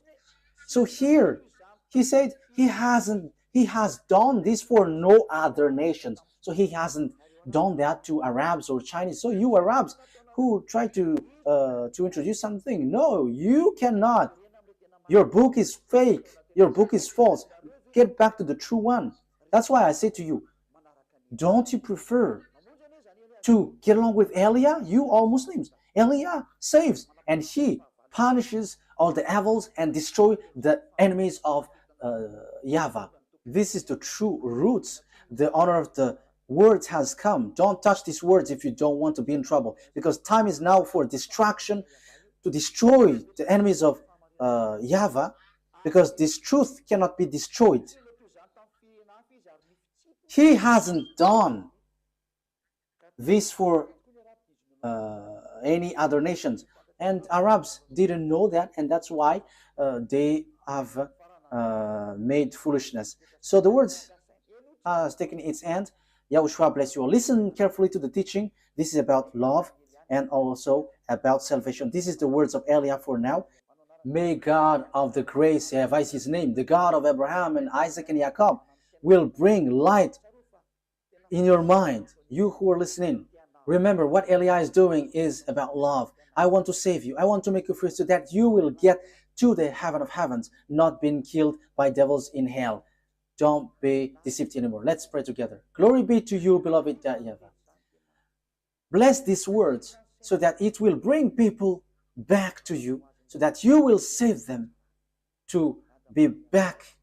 So here, he said he has done this for no other nations. So he hasn't done that to Arabs or Chinese. So you Arabs who try to introduce something, no, you cannot. Your book is fake. Your book is false. Get back to the true one. That's why I say to you, don't you prefer to get along with Elia? You all Muslims. Elia saves and he punishes all the evils and destroy the enemies of YAHVAH. This is the true roots. The honor of the words has come. Don't touch these words if you don't want to be in trouble, because time is now for distraction, to destroy the enemies of YAHVAH, because this truth cannot be destroyed. He hasn't done this for any other nations, and Arabs didn't know that, and that's why they have made foolishness. So the words has taken its end. YAHOSHUAH bless you all. Listen carefully to the teaching. This is about love and also about salvation. This is the words of Elia for now. May God of the grace, YAHVAH is his name, the God of Abraham and Isaac and Jacob, will bring light in your mind. You who are listening, remember what Elia is doing is about love. I want to save you. I want to make you free so that you will get to the heaven of heavens, not being killed by devils in hell. Don't be deceived anymore. Let's pray together. Glory be to you, beloved YAHVAH. Bless these words so that it will bring people back to you, so that you will save them to be back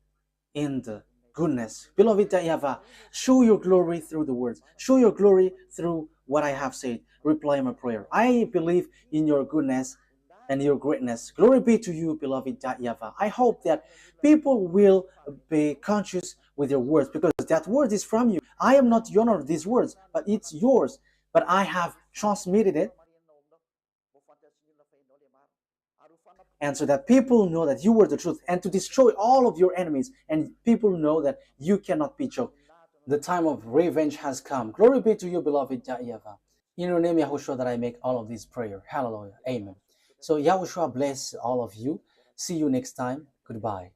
in the goodness. Beloved YAHVAH, show your glory through the words. Show your glory through what I have said. Reply my prayer. I believe in your goodness and your greatness. Glory be to you, beloved YAHVAH. I hope that people will be conscious with your words, because that word is from you. I am not the owner of these words, but it's yours. But I have transmitted it, and so that people know that you were the truth, and to destroy all of your enemies, and people know that you cannot be choked. The time of revenge has come. Glory be to you, beloved YAHVAH. In your name, YAHOSHUAH, that I make all of this prayer. Hallelujah. Amen. So YAHOSHUAH bless all of you. See you next time. Goodbye.